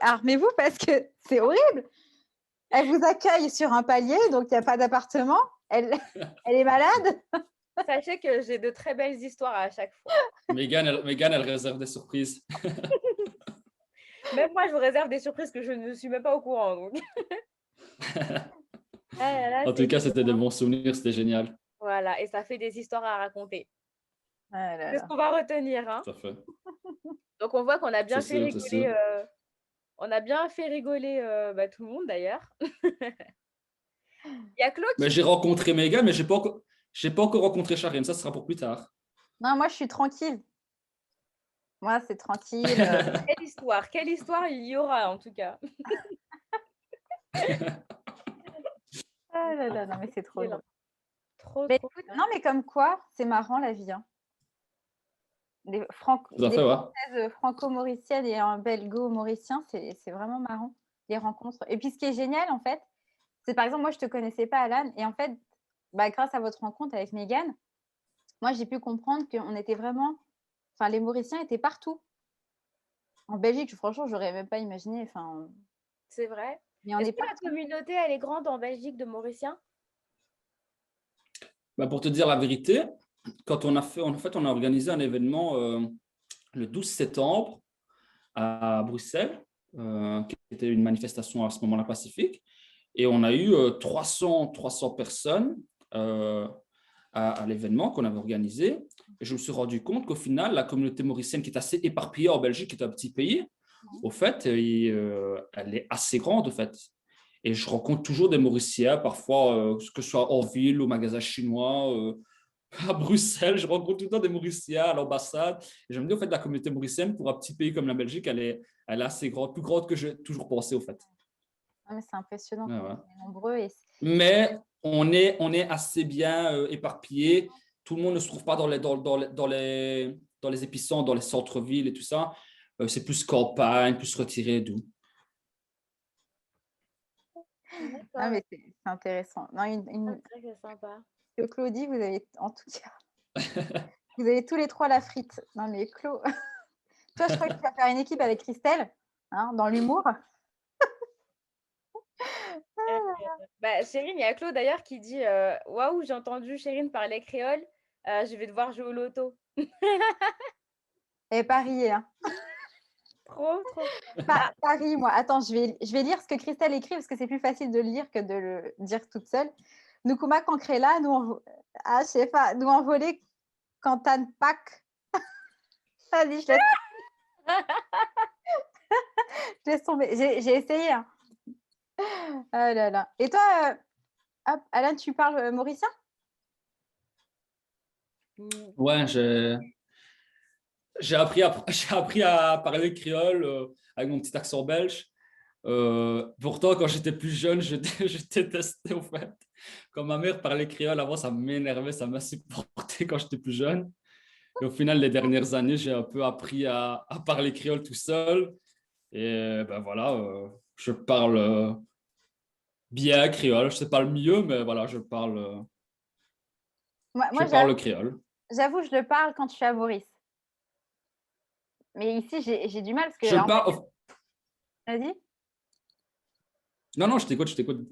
armez-vous parce que c'est horrible. Elle vous accueille sur un palier, donc il n'y a pas d'appartement. Elle est malade.
Sachez que j'ai de très belles histoires à chaque fois.
Mégane, elle réserve des surprises.
Même moi, je vous réserve des surprises que je ne suis même pas au courant. Donc. Ah là là,
En tout
c'est
cas, c'était de bons souvenirs, c'était génial.
voilà, et ça fait des histoires à raconter.
Ah là
C'est ce
là.
qu'on va retenir, hein.
Tout à fait.
Donc on voit qu'on a
C'est
bien fait
sûr, c'est
rigoler,
sûr.
on a bien fait rigoler bah, tout le monde d'ailleurs. Il y a Claude
Mais
qui
j'ai rencontré Mégane, mais j'ai pas encore rencontré Charine. Ça sera pour plus tard.
Non, moi, je suis tranquille. Moi, c'est tranquille.
quelle histoire il y aura en tout cas.
Ah là là, non, mais c'est trop
Excellent.
drôle.
Trop,
Mais
trop
écoute,
bien.
non, mais comme quoi, c'est marrant la vie, hein.
Tout à
Des
fait, ouais.
Françaises franco-mauriciennes et un belgo-mauricien, c'est vraiment marrant, les rencontres. Et puis, ce qui est génial, en fait, c'est par exemple, moi, je ne te connaissais pas, Alan, et en fait, bah, grâce à votre rencontre avec Mégane, moi, j'ai pu comprendre qu'on était vraiment. Enfin, les Mauriciens étaient partout. En Belgique, franchement, j'aurais même pas imaginé. Enfin,
C'est vrai.
mais on
Est-ce
est
que la
partout.
communauté, elle est grande en Belgique de Mauriciens?
Bah, pour te dire la vérité, quand on a organisé un événement le 12 septembre à Bruxelles, qui était une manifestation à ce moment-là pacifique. Et on a eu 300 personnes à l'événement qu'on avait organisé. Et je me suis rendu compte qu'au final, la communauté mauricienne, qui est assez éparpillée en Belgique, qui est un petit pays, au fait, elle est assez grande, au fait. Et je rencontre toujours des Mauriciens, parfois, que ce soit en ville, au magasin chinois, à Bruxelles, je rencontre tout le temps des Mauriciens à l'ambassade. Et je me dis, au fait, la communauté mauricienne, pour un petit pays comme la Belgique, elle est assez grande, plus grande que j'ai toujours pensé, au fait.
Ah, mais c'est impressionnant
Ouais,
quand
ouais.
on est nombreux.
Mais on est assez bien éparpillés. Tout le monde ne se trouve pas dans les épicentres, dans les centres-villes et tout ça. C'est plus campagne, plus retiré d'où.
Ah,
D'accord,
mais c'est intéressant. Non,
c'est vrai que c'est sympa.
Claudie, vous avez, en tout cas, vous avez tous les trois la frite. Non, mais Claude, toi, je crois que tu vas faire une équipe avec Christelle, hein, dans l'humour.
Euh, Bah, Chérine, il y a Claude d'ailleurs qui dit waouh, j'ai entendu Chérine parler créole, je vais devoir jouer au loto.
Et Paris, hein.
Trop, trop.
Paris, moi. Attends, je vais lire ce que Christelle écrit parce que c'est plus facile de le lire que de le dire toute seule. Nukuma Kankrela, ah, je sais pas, nous envoler Kantan Pak. Vas-y, je laisse tomber. J'ai essayé. Hein. Oh là là. Et toi, hop, Alan, tu parles mauricien?
Ouais, j'ai appris à parler créole avec mon petit accent belge. Pourtant, quand j'étais plus jeune, je détestais, au fait. Quand ma mère parlait créole avant, ça m'énervait, ça m'insupportait quand j'étais plus jeune. Et au final, les dernières années, j'ai un peu appris à parler créole tout seul. Et ben voilà, je parle bien créole. Je sais pas le mieux, mais voilà, je
Moi
parle le créole.
j'avoue, je le parle quand je suis à Maurice. Mais ici, j'ai du mal parce que,
Je
en fait,
parle.
vas-y.
Non, non, je t'écoute, je t'écoute.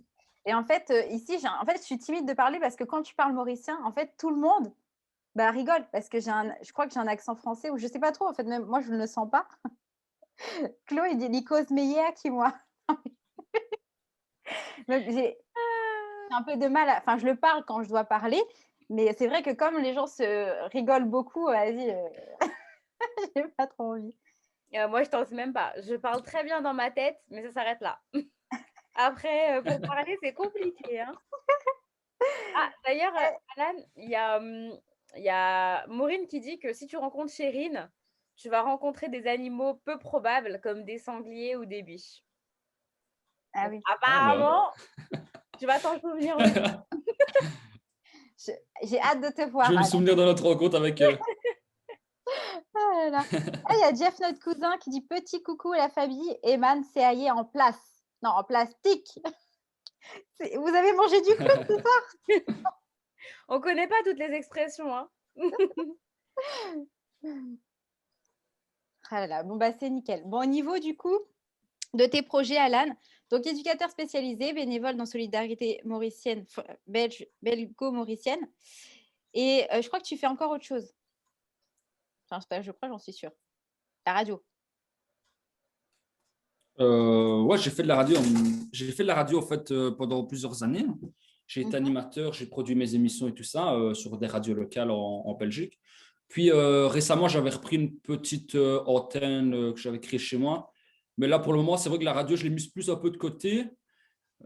Et en fait, ici, en fait, je suis timide de parler parce que quand tu parles mauricien, en fait, tout le monde rigole parce que je crois que j'ai un accent français ou je sais pas trop. En fait, même moi, je ne le sens pas. Chloé, il dit Nikos Meyer qui moi. Donc, j'ai un peu de mal. Enfin, je le parle quand je dois parler, mais c'est vrai que comme les gens se rigolent beaucoup, vas-y, j'ai pas trop envie.
Moi, je t'ose même pas. Je parle très bien dans ma tête, mais ça s'arrête là. Après, pour parler, c'est compliqué. Hein. Ah, d'ailleurs, Alan, il y a Maureen qui dit que si tu rencontres Chérine, tu vas rencontrer des animaux peu probables comme des sangliers ou des biches.
Ah
Donc,
oui.
Ah bah.
apparemment, tu vas t'en souvenir aussi.
J'ai hâte de te
Je
voir.
vais me
Alors.
souvenir de notre rencontre avec.
Ah là là. Ah, il y a Jeff, notre cousin, qui dit petit coucou à la famille. Eman Seaillé en place. Non, en plastique. Vous avez mangé du clou ce soir?
On connaît pas toutes les expressions. Hein.
Ah là là. Bon, bah, c'est nickel. Bon, au niveau du coup de tes projets, Alan, donc éducateur spécialisé, bénévole dans Solidarité mauricienne, belgo-mauricienne. Et je crois que tu fais encore autre chose. Enfin, je crois, j'en suis sûre. La radio.
Ouais, j'ai fait de la radio. J'ai fait de la radio en fait pendant plusieurs années. J'ai été animateur, j'ai produit mes émissions et tout ça sur des radios locales en Belgique. Puis récemment, j'avais repris une petite antenne que j'avais créée chez moi. Mais là, pour le moment, c'est vrai que la radio, je l'ai mise plus un peu de côté.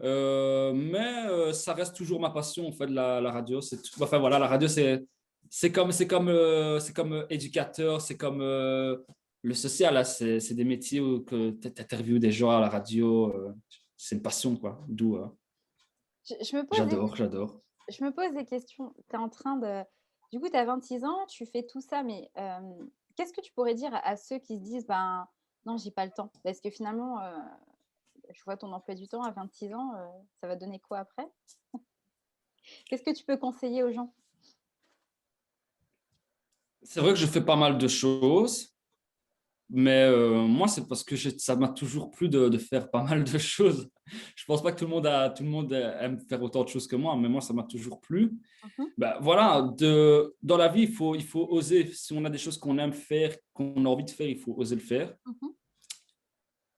Mais ça reste toujours ma passion en fait, la radio. Enfin voilà, la radio, c'est comme éducateur, c'est comme le social, là, c'est des métiers où tu interviews des gens à la radio. C'est une passion, quoi. D'où
Je me pose
j'adore.
je me pose des questions. Tu es en train de. Du coup, tu as 26 ans, tu fais tout ça, mais qu'est-ce que tu pourrais dire à ceux qui se disent ben non, j'ai pas le temps? Parce que finalement, je vois ton emploi du temps à 26 ans, ça va donner quoi après? Qu'est-ce que tu peux conseiller aux gens?
C'est vrai que je fais pas mal de choses, mais moi, c'est parce que ça m'a toujours plu de faire pas mal de choses. Je pense pas que tout le monde aime faire autant de choses que moi, mais moi, ça m'a toujours plu.
Mhm,
Ben, voilà, dans la vie, il faut oser. Si on a des choses qu'on aime faire, qu'on a envie de faire, il faut oser le faire.
mhm.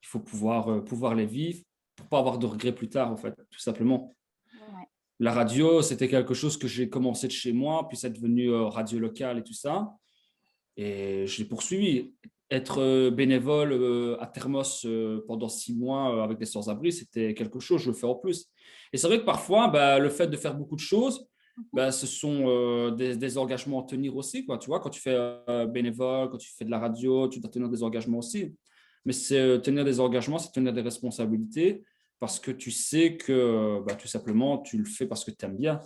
Il faut pouvoir les vivre pour pas avoir de regrets plus tard, en fait, tout simplement.
Ouais.
La radio, c'était quelque chose que j'ai commencé de chez moi, puis c'est devenu radio locale et tout ça. Et je l'ai poursuivi. Être bénévole à Thermos pendant 6 mois avec des sans-abri, c'était quelque chose, je le fais en plus. Et c'est vrai que parfois, bah, le fait de faire beaucoup de choses, ben, ce sont des engagements à tenir aussi, quoi. Tu vois, quand tu fais bénévole, quand tu fais de la radio, tu dois tenir des engagements aussi. Mais c'est tenir des engagements, c'est tenir des responsabilités parce que tu sais que tout simplement, tu le fais parce que tu aimes bien.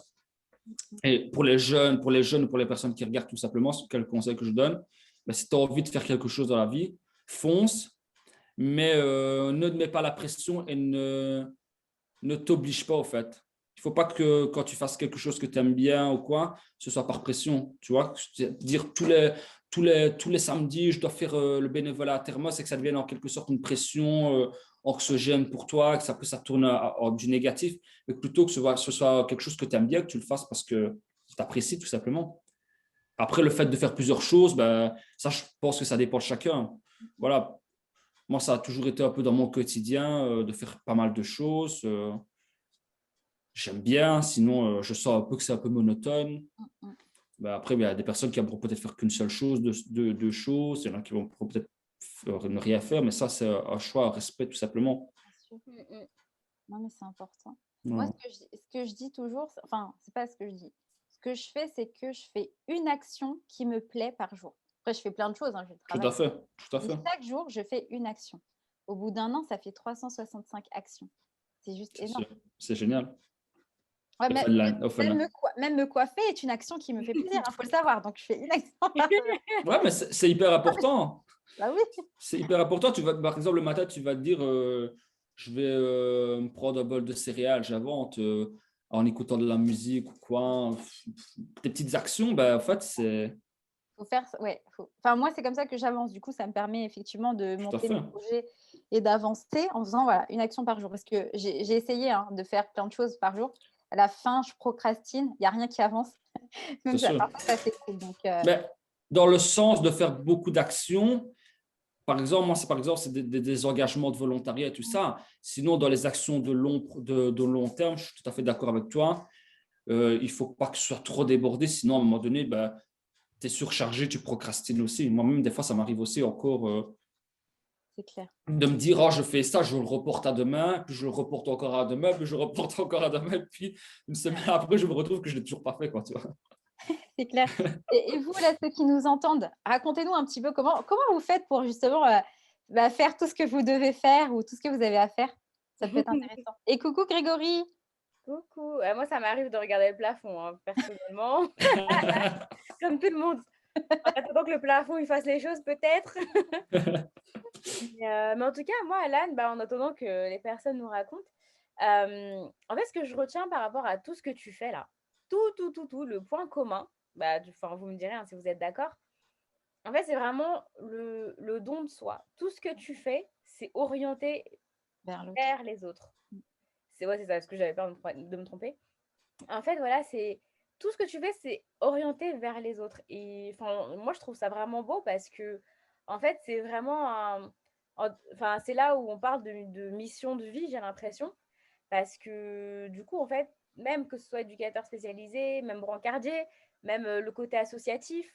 Et pour les personnes qui regardent tout simplement, quel conseil que je donne, ben, si tu as envie de faire quelque chose dans la vie, fonce, mais ne te mets pas la pression et ne t'oblige pas, au fait. Il ne faut pas que quand tu fasses quelque chose que tu aimes bien ou quoi, ce soit par pression. Tu vois, dire tous les samedis, je dois faire le bénévolat à Thermos et que ça devienne en quelque sorte une pression anxiogène pour toi, que ça tourne du négatif, mais plutôt que ce soit quelque chose que tu aimes bien, que tu le fasses parce que tu apprécies tout simplement. Après, le fait de faire plusieurs choses, ben, ça, je pense que ça dépend de chacun. Voilà. Moi, ça a toujours été un peu dans mon quotidien de faire pas mal de choses. J'aime bien, sinon je sens un peu que c'est un peu monotone. Ben, après, il y a des personnes qui vont peut-être faire qu'une seule chose, deux choses. Il y en a qui vont peut-être ne rien faire, mais ça, c'est un choix, un respect tout simplement.
Bien sûr. Non, mais c'est important. Moi,
Voilà.
ce que je dis toujours, enfin, c'est pas ce que je dis. Ce que je fais, c'est que je fais une action qui me plaît par jour. Après, je fais plein de choses, hein, je
Tout
travaille.
à fait, tout à
Mais
fait.
chaque jour, je fais une action. Au bout d'un an, ça fait 365 actions. C'est juste
C'est
énorme.
sûr. C'est génial.
Ouais,
Et
même me coiffer est une action qui me fait plaisir, il faut le savoir. Donc, je fais une action par jour.
ouais, mais c'est hyper important.
Bah oui.
C'est hyper important. Par exemple, le matin, tu vas te dire je vais me prendre un bol de céréales, j'invente en écoutant de la musique ou quoi. Des petites actions, ben, en fait, c'est
Faut faire, ouais, Enfin, moi, c'est comme ça que j'avance. Du coup, ça me permet effectivement de
tout à
monter mes
fait.
projets et d'avancer en faisant voilà, une action par jour. Parce que j'ai essayé de faire plein de choses par jour. À la fin, je procrastine. Il n'y a rien qui avance.
C'est
Même ça,
sûr.
parfois, ça c'est cool. Donc,
Mais dans le sens de faire beaucoup d'actions, par exemple, moi, c'est des engagements de volontariat et tout ça. Sinon, dans les actions de long terme, je suis tout à fait d'accord avec toi. Il ne faut pas que ce soit trop débordé, sinon, à un moment donné, ben, tu es surchargé, tu procrastines aussi. Moi-même, des fois, ça m'arrive aussi encore
c'est clair.
de me dire, oh, je fais ça, je le reporte à demain, puis je le reporte encore à demain, puis je le reporte encore à demain, puis une semaine après, je me retrouve que je ne l'ai toujours pas fait, quoi, tu vois.
C'est clair. Et vous, là, ceux qui nous entendent, racontez-nous un petit peu comment vous faites pour justement faire tout ce que vous devez faire ou tout ce que vous avez à faire. Ça peut être intéressant. Et coucou Grégory.
Coucou. Moi, ça m'arrive de regarder le plafond, hein, personnellement, comme tout le monde. En attendant que le plafond il fasse les choses, peut-être. Mais en tout cas, moi, Alan, en attendant que les personnes nous racontent, en fait, ce que je retiens par rapport à tout ce que tu fais là, tout, le point commun, vous me direz si vous êtes d'accord. En fait, c'est vraiment le don de soi. Tout ce que tu fais, c'est orienté
Vers l'autre.
vers les autres. C'est ça, ce que j'avais peur de me tromper. En fait, voilà, c'est tout ce que tu fais, c'est orienté vers les autres. Et moi, je trouve ça vraiment beau parce que, en fait, c'est vraiment c'est là où on parle de mission de vie, j'ai l'impression. Parce que, du coup, en fait, même que ce soit éducateur spécialisé, même brancardier, même le côté associatif,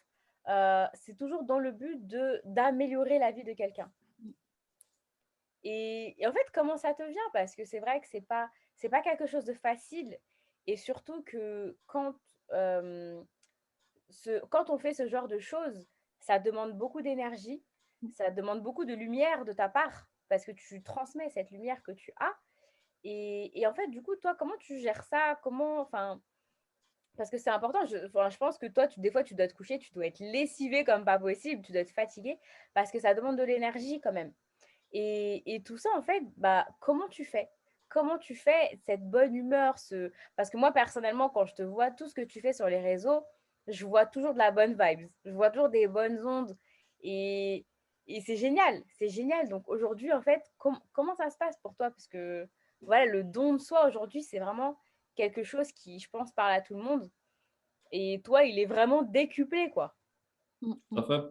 c'est toujours dans le but d'améliorer la vie de quelqu'un. Et en fait, comment ça te vient? Parce que c'est vrai que c'est pas quelque chose de facile. Et surtout que quand on fait ce genre de choses, ça demande beaucoup d'énergie, ça demande beaucoup de lumière de ta part, parce que tu transmets cette lumière que tu as. Et en fait, du coup, toi, comment tu gères ça? Parce que c'est important. Je pense que toi, des fois, tu dois te coucher, tu dois être lessivé comme pas possible, tu dois être fatigué, parce que ça demande de l'énergie quand même. Et tout ça, en fait, comment tu fais? Comment tu fais cette bonne humeur Parce que moi, personnellement, quand je te vois, tout ce que tu fais sur les réseaux, je vois toujours de la bonne vibe. Je vois toujours des bonnes ondes. Et, et c'est génial. C'est génial. Donc aujourd'hui, en fait, comment ça se passe pour toi? Parce que voilà, le don de soi aujourd'hui, c'est vraiment quelque chose qui, je pense, parle à tout le monde. Et toi, il est vraiment décuplé, quoi.
Tout à fait.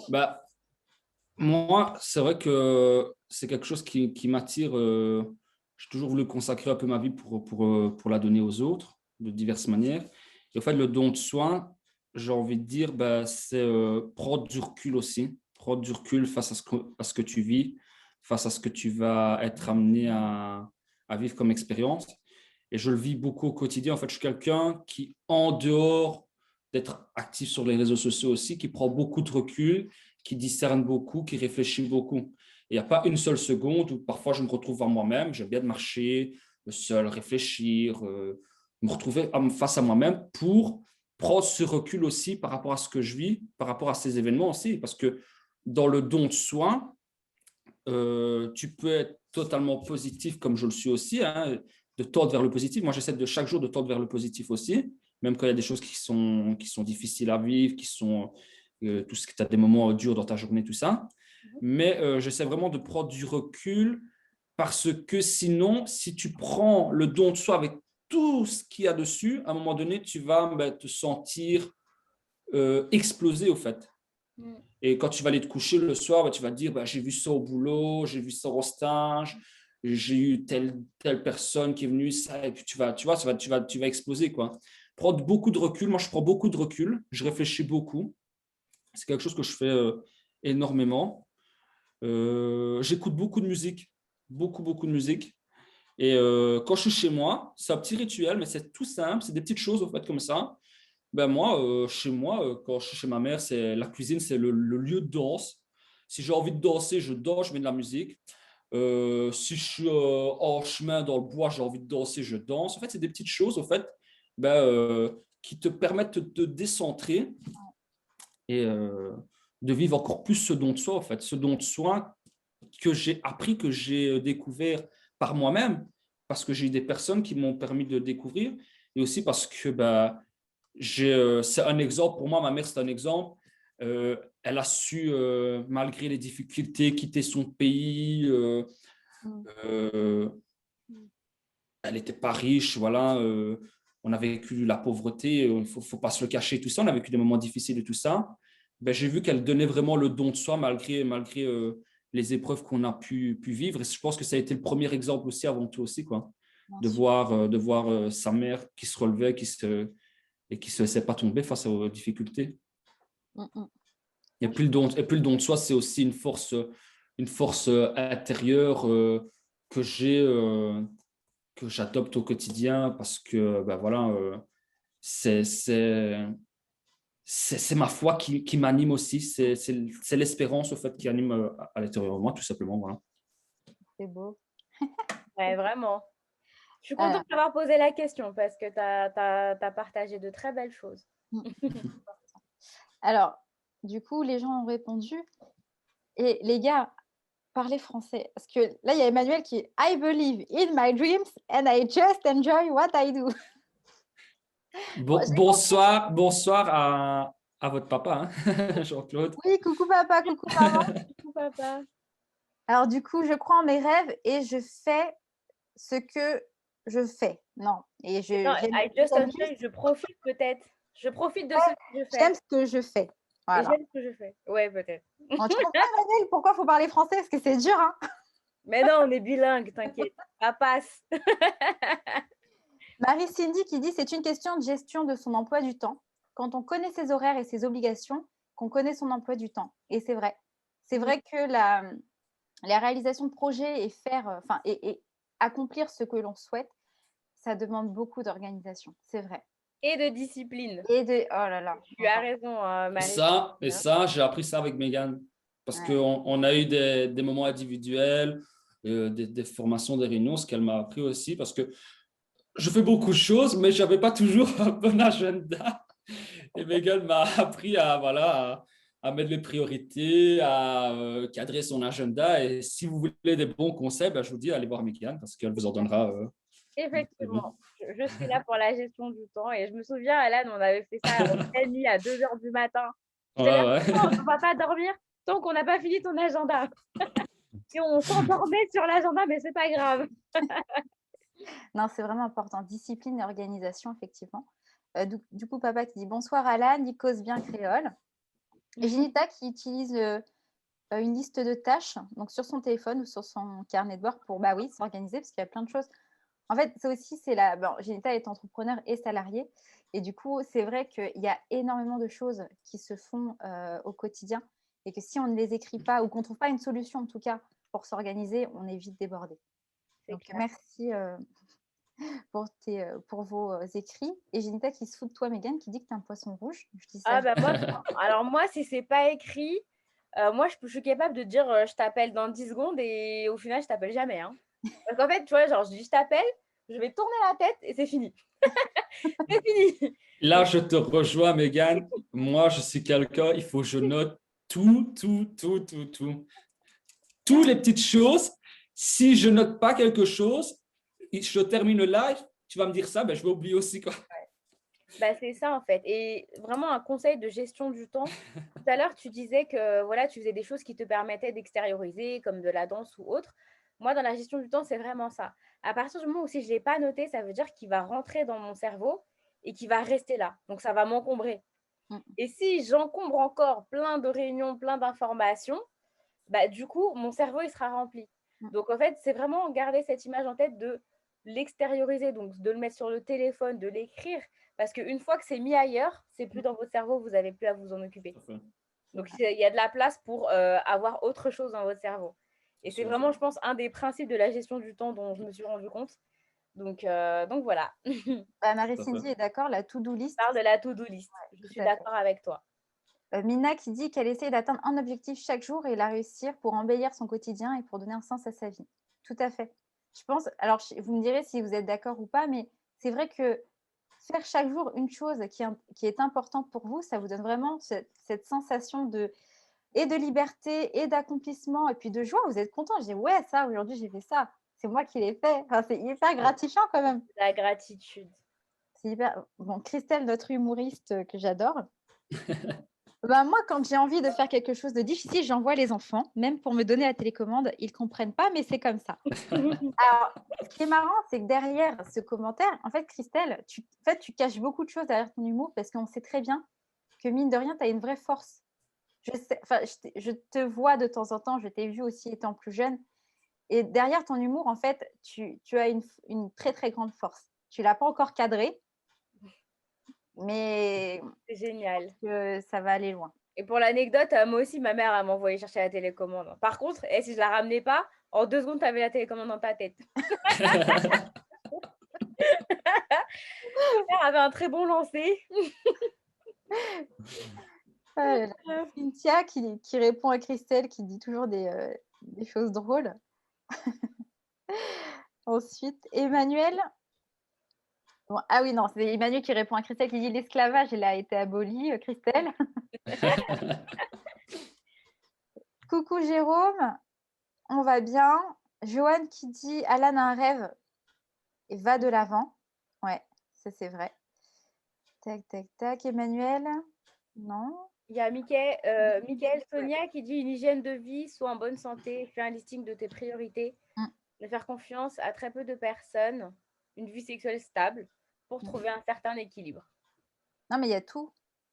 Bah, moi, c'est vrai que c'est quelque chose qui m'attire. J'ai toujours voulu consacrer un peu ma vie pour la donner aux autres de diverses manières. Et en fait, le don de soi, j'ai envie de dire, c'est prendre du recul aussi. Prendre du recul face à ce que tu vis, face à ce que tu vas être amené à vivre comme expérience. et je le vis beaucoup au quotidien. En fait, je suis quelqu'un qui, en dehors d'être actif sur les réseaux sociaux aussi, qui prend beaucoup de recul, qui discerne beaucoup, qui réfléchit beaucoup. Il n'y a pas une seule seconde où parfois je me retrouve en moi-même, j'aime bien de marcher, seul, réfléchir, me retrouver face à moi-même pour prendre ce recul aussi par rapport à ce que je vis, par rapport à ces événements aussi, parce que dans le don de soi, tu peux être totalement positif comme je le suis aussi, hein, de tordre vers le positif. Moi, j'essaie de chaque jour de tordre vers le positif aussi, même quand il y a des choses qui sont difficiles à vivre, qui sont tout ce que tu as des moments durs dans ta journée, tout ça. Mais j'essaie vraiment de prendre du recul parce que sinon, si tu prends le don de soi avec tout ce qu'il y a dessus, à un moment donné, tu vas te sentir exploser au fait. Et quand tu vas aller te coucher le soir, tu vas te dire, j'ai vu ça au boulot, j'ai vu ça au stage, j'ai eu telle personne qui est venue, ça, et puis tu vas exploser, quoi. Prendre beaucoup de recul. Moi, je prends beaucoup de recul. Je réfléchis beaucoup. C'est quelque chose que je fais énormément. J'écoute beaucoup de musique, beaucoup de musique. Et quand je suis chez moi, c'est un petit rituel, mais c'est tout simple. C'est des petites choses, en fait, comme ça. Ben moi, chez moi, quand je suis chez ma mère, la cuisine, c'est le lieu de danse. Si j'ai envie de danser, je danse, je mets de la musique. Si je suis en chemin dans le bois, j'ai envie de danser, je danse. En fait, c'est des petites choses, en fait, qui te permettent de te décentrer et de vivre encore plus ce don de soi, en fait. Ce don de soi que j'ai appris, que j'ai découvert par moi-même, parce que j'ai eu des personnes qui m'ont permis de découvrir, et aussi parce que c'est un exemple, pour moi, ma mère, c'est un exemple. Elle a su, malgré les difficultés, quitter son pays. Euh, Elle n'était pas riche, voilà. On a vécu la pauvreté, il ne faut pas se le cacher, tout ça. On a vécu des moments difficiles et tout ça. Ben, j'ai vu qu'elle donnait vraiment le don de soi malgré les épreuves qu'on a pu vivre. Et je pense que ça a été le premier exemple aussi, avant tout aussi, quoi. De voir sa mère qui se relevait, et qui ne se laissait pas tomber face aux difficultés. Et puis le don de soi, c'est aussi une force intérieure que j'ai, que j'adopte au quotidien parce que voilà, c'est ma foi qui m'anime aussi. C'est l'espérance au fait qui anime à l'intérieur de moi, tout simplement. Voilà.
C'est beau.
Ouais, vraiment. Je suis contente d'avoir posé la question parce que tu as partagé de très belles choses.
Alors, du coup, les gens ont répondu. Et les gars, parlez français. Parce que là, il y a Emmanuel qui est I believe in my dreams and I just enjoy what I do.
Bonsoir à votre papa, hein, Jean-Claude.
Oui, coucou papa, coucou maman.
Coucou papa.
Alors, du coup, je crois en mes rêves et je fais ce que je fais. Non. Et
Non, I just enjoy, je profite peut-être. Je profite de ce que je fais.
J'aime ce que je fais. Voilà.
Et j'aime ce que je fais. Ouais, peut-être.
Bon, tu comprends, Emmanuel, pourquoi il faut parler français? Parce que c'est dur, hein.
Mais non, on est bilingue, t'inquiète. Ça passe.
Marie-Cindy qui dit « C'est une question de gestion de son emploi du temps. Quand on connaît ses horaires et ses obligations, qu'on connaît son emploi du temps. » Et c'est vrai. C'est vrai que la réalisation de projets et accomplir ce que l'on souhaite, ça demande beaucoup d'organisation. C'est vrai.
Et de discipline.
Oh là là.
Tu as raison, Marie.
Et ça, j'ai appris ça avec Megan. Parce qu'on a eu des moments individuels, des formations, des réunions, ce qu'elle m'a appris aussi. Parce que je fais beaucoup de choses, mais je n'avais pas toujours un bon agenda. Et Megan m'a appris à mettre les priorités, à cadrer son agenda. Et si vous voulez des bons conseils, je vous dis, allez voir Megan parce qu'elle vous en donnera.
Effectivement, je suis là pour la gestion du temps. Et je me souviens, Alan, on avait fait ça la nuit à 2h du matin. On ne va pas dormir tant qu'on n'a pas fini ton agenda. Et on s'endormait sur l'agenda, mais c'est pas grave.
Non, c'est vraiment important. Discipline et organisation, effectivement. Du coup, papa qui dit bonsoir Alan, il cause bien créole. Et Ginita qui utilise une liste de tâches donc sur son téléphone ou sur son carnet de bord pour s'organiser parce qu'il y a plein de choses. En fait, ça aussi, Ginita est entrepreneur et salariée. Et du coup, c'est vrai qu'il y a énormément de choses qui se font au quotidien et que si on ne les écrit pas ou qu'on ne trouve pas une solution, en tout cas, pour s'organiser, on est vite débordé. Donc, merci pour vos écrits. Et Jenita qui se fout de toi, Megan, qui dit que tu es un poisson rouge. Je dis ça.
Ah bah moi, alors moi, si c'est pas écrit, moi, je suis capable de dire je t'appelle dans 10 secondes et au final, je t'appelle jamais. Hein. Parce qu'en fait, tu vois, genre, je dis je t'appelle, je vais tourner la tête et c'est fini. C'est fini.
Là, je te rejoins, Megan. Moi, je suis quelqu'un, il faut que je note tout. Toutes les petites choses. Si je note pas quelque chose, je termine le live, tu vas me dire ça, ben, je vais oublier aussi, quoi.
Bah, c'est ça en fait. Et vraiment un conseil de gestion du temps. Tout à l'heure, tu disais que voilà, tu faisais des choses qui te permettaient d'extérioriser, comme de la danse ou autre. Moi, dans la gestion du temps, c'est vraiment ça. À partir du moment où si je ne l'ai pas noté, ça veut dire qu'il va rentrer dans mon cerveau et qu'il va rester là. Donc, ça va m'encombrer. Et si j'encombre encore plein de réunions, plein d'informations, bah, du coup, mon cerveau, il sera rempli. Donc, en fait, c'est vraiment garder cette image en tête de l'extérioriser, donc de le mettre sur le téléphone, de l'écrire, parce qu'une fois que c'est mis ailleurs, c'est plus dans votre cerveau, vous n'avez plus à vous en occuper. Donc, il y a de la place pour avoir autre chose dans votre cerveau. Et c'est vraiment, je pense, un des principes de la gestion du temps dont je me suis rendu compte. Donc voilà.
Marie-Cindy est d'accord, la to-do list.
Parle de la to-do list. Ouais, je suis d'accord avec toi.
Mina qui dit qu'elle essaye d'atteindre un objectif chaque jour et la réussir pour embellir son quotidien et pour donner un sens à sa vie. Tout à fait. Je pense, alors vous me direz si vous êtes d'accord ou pas, mais c'est vrai que faire chaque jour une chose qui est importante pour vous, ça vous donne vraiment cette sensation et de liberté et d'accomplissement et puis de joie. Vous êtes content. Je dis ouais, ça, aujourd'hui, j'ai fait ça. C'est moi qui l'ai fait. Enfin, c'est hyper gratifiant quand même.
La gratitude.
C'est hyper... Bon, Christelle, notre humoriste que j'adore. Moi, quand j'ai envie de faire quelque chose de difficile, j'envoie les enfants, même pour me donner la télécommande. Ils ne comprennent pas, mais c'est comme ça. Alors, ce qui est marrant, c'est que derrière ce commentaire, en fait, Christelle, tu caches beaucoup de choses derrière ton humour parce qu'on sait très bien que, mine de rien, tu as une vraie force. Je te vois de temps en temps, je t'ai vu aussi étant plus jeune. Et derrière ton humour, en fait, tu as une très, très grande force. Tu ne l'as pas encore cadrée, mais
c'est génial.
Que ça va aller loin.
Et pour l'anecdote, moi aussi, ma mère m'a envoyé chercher la télécommande. Par contre, si je ne la ramenais pas, en 2 secondes, tu avais la télécommande dans ta tête. Ma mère avait un très bon lancer.
Cynthia qui répond à Christelle, qui dit toujours des choses drôles. Ensuite, Emmanuel. Bon, ah oui, non, c'est Emmanuel qui répond à Christelle, qui dit l'esclavage, il a été aboli, Christelle. Coucou Jérôme, on va bien. Joanne qui dit Alan a un rêve et va de l'avant. Ouais, ça c'est vrai. Tac, tac, tac. Emmanuel, non.
Il y a Mickaël Sonia qui dit une hygiène de vie, sois en bonne santé, fais un listing de tes priorités, de faire confiance à très peu de personnes, une vie sexuelle stable pour trouver un certain équilibre.
Non, mais il y a tout.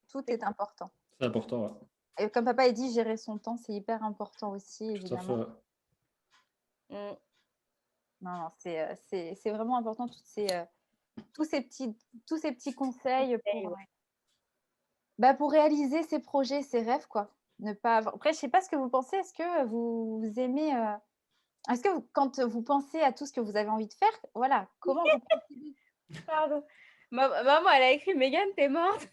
Tout est important.
C'est important, ouais.
Et comme papa a dit, gérer son temps, c'est hyper important aussi, évidemment.
Tout à fait.
Non, c'est vraiment important, tous ces petits conseils pour réaliser ses projets, ses rêves, quoi. Ne pas avoir... Après, je ne sais pas ce que vous pensez. Est-ce que vous aimez... Est-ce que quand vous pensez à tout ce que vous avez envie de faire, voilà, comment vous procédez?
Pardon. Maman, elle a écrit « Megan, t'es morte ».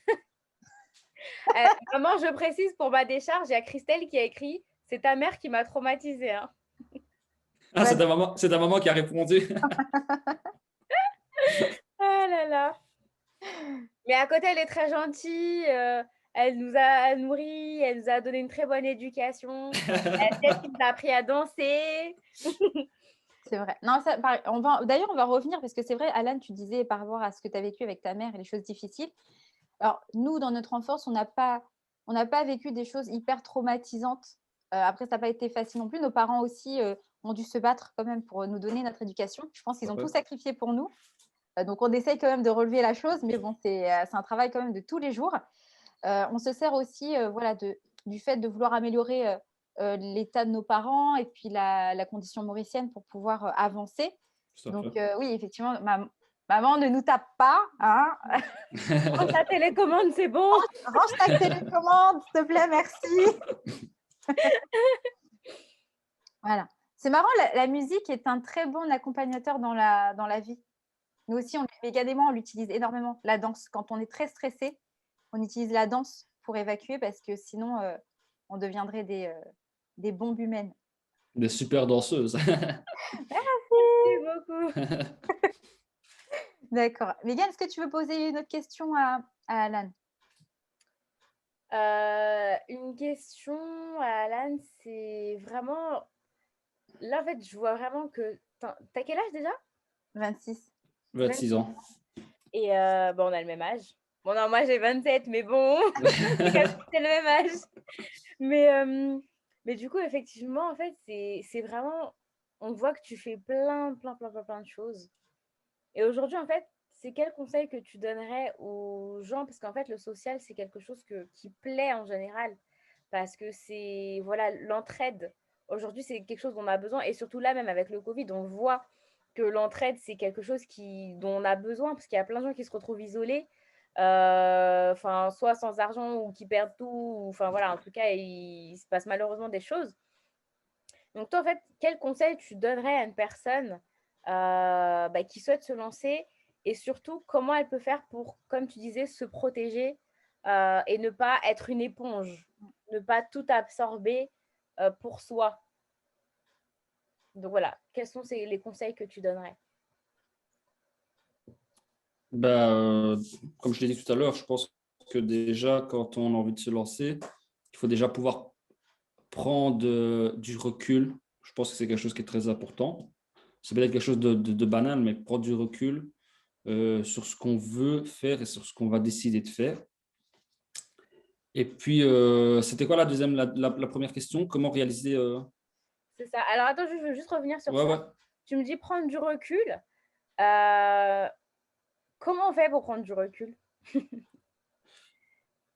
Maman, je précise pour ma décharge, il y a Christelle qui a écrit « C'est ta mère qui m'a traumatisée. Hein. »
Ah, c'est ta maman qui a répondu.
Ah là là. Mais à côté, elle est très gentille. Elle nous a nourris, elle nous a donné une très bonne éducation. Elle nous a appris à danser.
C'est vrai. Non, d'ailleurs, on va revenir parce que c'est vrai, Alan, tu disais par rapport à ce que tu as vécu avec ta mère et les choses difficiles. Alors, nous, dans notre enfance, on n'a pas vécu des choses hyper traumatisantes. Après, ça n'a pas été facile non plus. Nos parents aussi ont dû se battre quand même pour nous donner notre éducation. Je pense qu'ils ont tout sacrifié pour nous. Donc, on essaye quand même de relever la chose, mais bon, c'est un travail quand même de tous les jours. On se sert aussi du fait de vouloir améliorer l'état de nos parents et puis la condition mauricienne pour pouvoir avancer. Donc, oui, effectivement, maman, ne nous tape pas. Hein.
Range ta télécommande, c'est bon.
Range ta télécommande, s'il te plaît, merci. Voilà. C'est marrant, la musique est un très bon accompagnateur dans la vie. Nous aussi, Mégane et moi, on l'utilise énormément, la danse. Quand on est très stressé, on utilise la danse pour évacuer parce que sinon, on deviendrait des bombes humaines.
Des super danseuses.
Merci beaucoup.
D'accord. Mégane, est-ce que tu veux poser une autre question à Alan?
Une question à Alan, c'est vraiment... Là, en fait, je vois vraiment que... T'as quel âge déjà?
26.
26 ans.
Et bon, on a le même âge. Bon, non, moi, j'ai 27, mais bon, c'est le même âge. Mais du coup, effectivement, en fait, c'est vraiment... On voit que tu fais plein de choses. Et aujourd'hui, en fait, c'est quel conseil que tu donnerais aux gens? Parce qu'en fait, le social, c'est quelque chose qui plaît en général. Parce que c'est, voilà, l'entraide. Aujourd'hui, c'est quelque chose dont on a besoin. Et surtout là, même avec le Covid, on voit que l'entraide, c'est quelque chose dont on a besoin. Parce qu'il y a plein de gens qui se retrouvent isolés. Soit sans argent ou qui perdent tout. Enfin, voilà, en tout cas, il se passe malheureusement des choses. Donc, toi, en fait, quel conseil tu donnerais à une personne qui souhaite se lancer et surtout comment elle peut faire pour, comme tu disais, se protéger et ne pas être une éponge, ne pas tout absorber pour soi. Donc voilà, quels sont les conseils que tu donnerais?
Comme je l'ai dit tout à l'heure, je pense que déjà, quand on a envie de se lancer, il faut déjà pouvoir prendre du recul. Je pense que c'est quelque chose qui est très important. C'est peut-être quelque chose de banal, mais prendre du recul sur ce qu'on veut faire et sur ce qu'on va décider de faire. Et puis, c'était quoi la première question? Comment réaliser
C'est ça. Alors attends, je veux juste revenir sur
Ouais,
ça.
ouais.
Tu me dis prendre du recul. Euh, Comment on fait pour prendre du recul?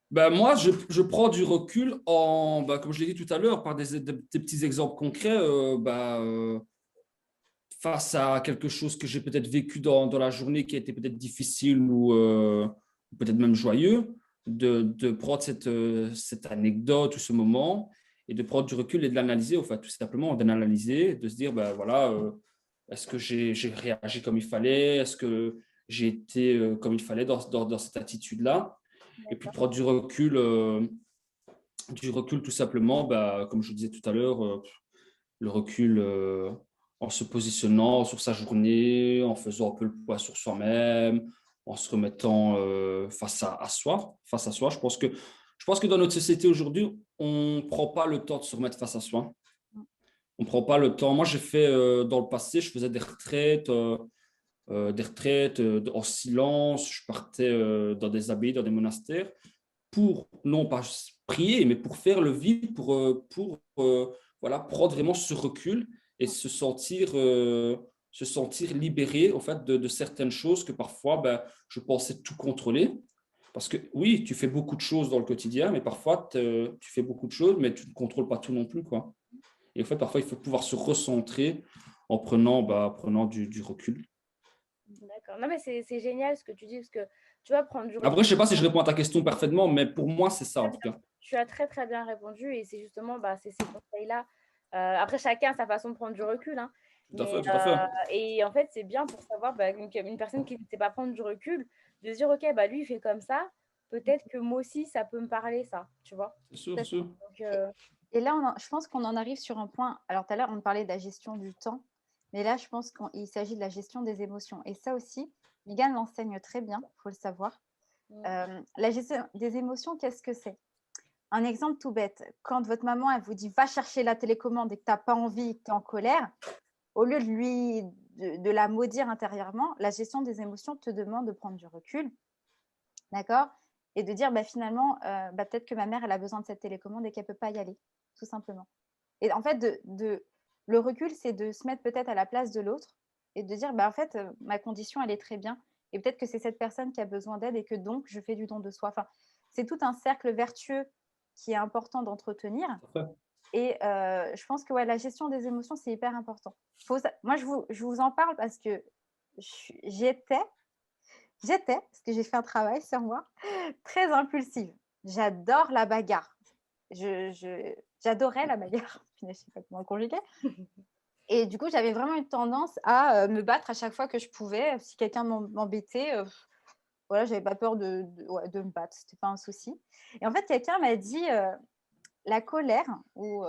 Moi, je prends du recul comme je l'ai dit tout à l'heure, par des petits exemples concrets. Face à quelque chose que j'ai peut-être vécu dans la journée qui a été peut-être difficile ou peut-être même joyeux, de prendre cette anecdote ou ce moment et de prendre du recul et de l'analyser, enfin, tout simplement d'analyser, de se dire, voilà, est-ce que j'ai réagi comme il fallait? Est-ce que j'ai été comme il fallait dans cette attitude-là? Et puis prendre du recul tout simplement, comme je vous disais tout à l'heure, le recul en se positionnant sur sa journée, en faisant un peu le poids sur soi-même, en se remettant face à soi. Je pense que dans notre société aujourd'hui, on ne prend pas le temps de se remettre face à soi. On ne prend pas le temps. Moi, j'ai fait dans le passé, je faisais des retraites en silence. Je partais dans des abbayes, dans des monastères pour, non pas prier, mais pour faire le vide, voilà, prendre vraiment ce recul et se sentir libéré en fait, de certaines choses que parfois je pensais tout contrôler. Parce que oui, tu fais beaucoup de choses dans le quotidien, mais parfois tu fais beaucoup de choses, mais tu ne contrôles pas tout non plus, quoi. Et en fait, parfois, il faut pouvoir se recentrer en prenant du recul.
D'accord. Non, mais c'est génial ce que tu dis, parce que tu vas prendre du recul.
Après, je ne sais pas si je réponds à ta question parfaitement, mais pour moi, c'est ça en tout cas.
Tu as très très bien répondu et c'est justement c'est ces conseils-là. Après, chacun a sa façon de prendre du recul. Hein.
Tout à fait, tout à fait.
Et en fait, c'est bien pour savoir une personne qui ne sait pas prendre du recul, de se dire, OK, lui, il fait comme ça. Peut-être que moi aussi, ça peut me parler, ça. Tu vois?
C'est sûr, c'est sûr.
Donc,
Et là, je pense qu'on en arrive sur un point. Alors, tout à l'heure, on parlait de la gestion du temps, mais là, je pense qu'il s'agit de la gestion des émotions. Et ça aussi, Mégane l'enseigne très bien, il faut le savoir. La gestion des émotions, qu'est-ce que c'est? Un exemple tout bête. Quand votre maman, elle vous dit « va chercher la télécommande » et que tu n'as pas envie, que tu es en colère, au lieu de la maudire intérieurement, la gestion des émotions te demande de prendre du recul, d'accord? Et de dire finalement, peut-être que ma mère, elle a besoin de cette télécommande et qu'elle ne peut pas y aller, tout simplement. Et en fait, le recul, c'est de se mettre peut-être à la place de l'autre et de dire, en fait, ma condition, elle est très bien. Et peut-être que c'est cette personne qui a besoin d'aide et que donc, je fais du don de soi. Enfin, c'est tout un cercle vertueux qui est important d'entretenir. Et je pense que la gestion des émotions, c'est hyper important. Moi, je vous en parle parce que j'étais, parce que j'ai fait un travail sur moi, très impulsive. J'adore la bagarre. J'adorais la bagarre. Je ne sais pas comment le conjuguer. Et du coup, j'avais vraiment une tendance à me battre à chaque fois que je pouvais. Si quelqu'un m'embêtait, voilà, j'avais pas peur ouais, de me battre, c'était pas un souci. Et en fait, quelqu'un m'a dit la colère ou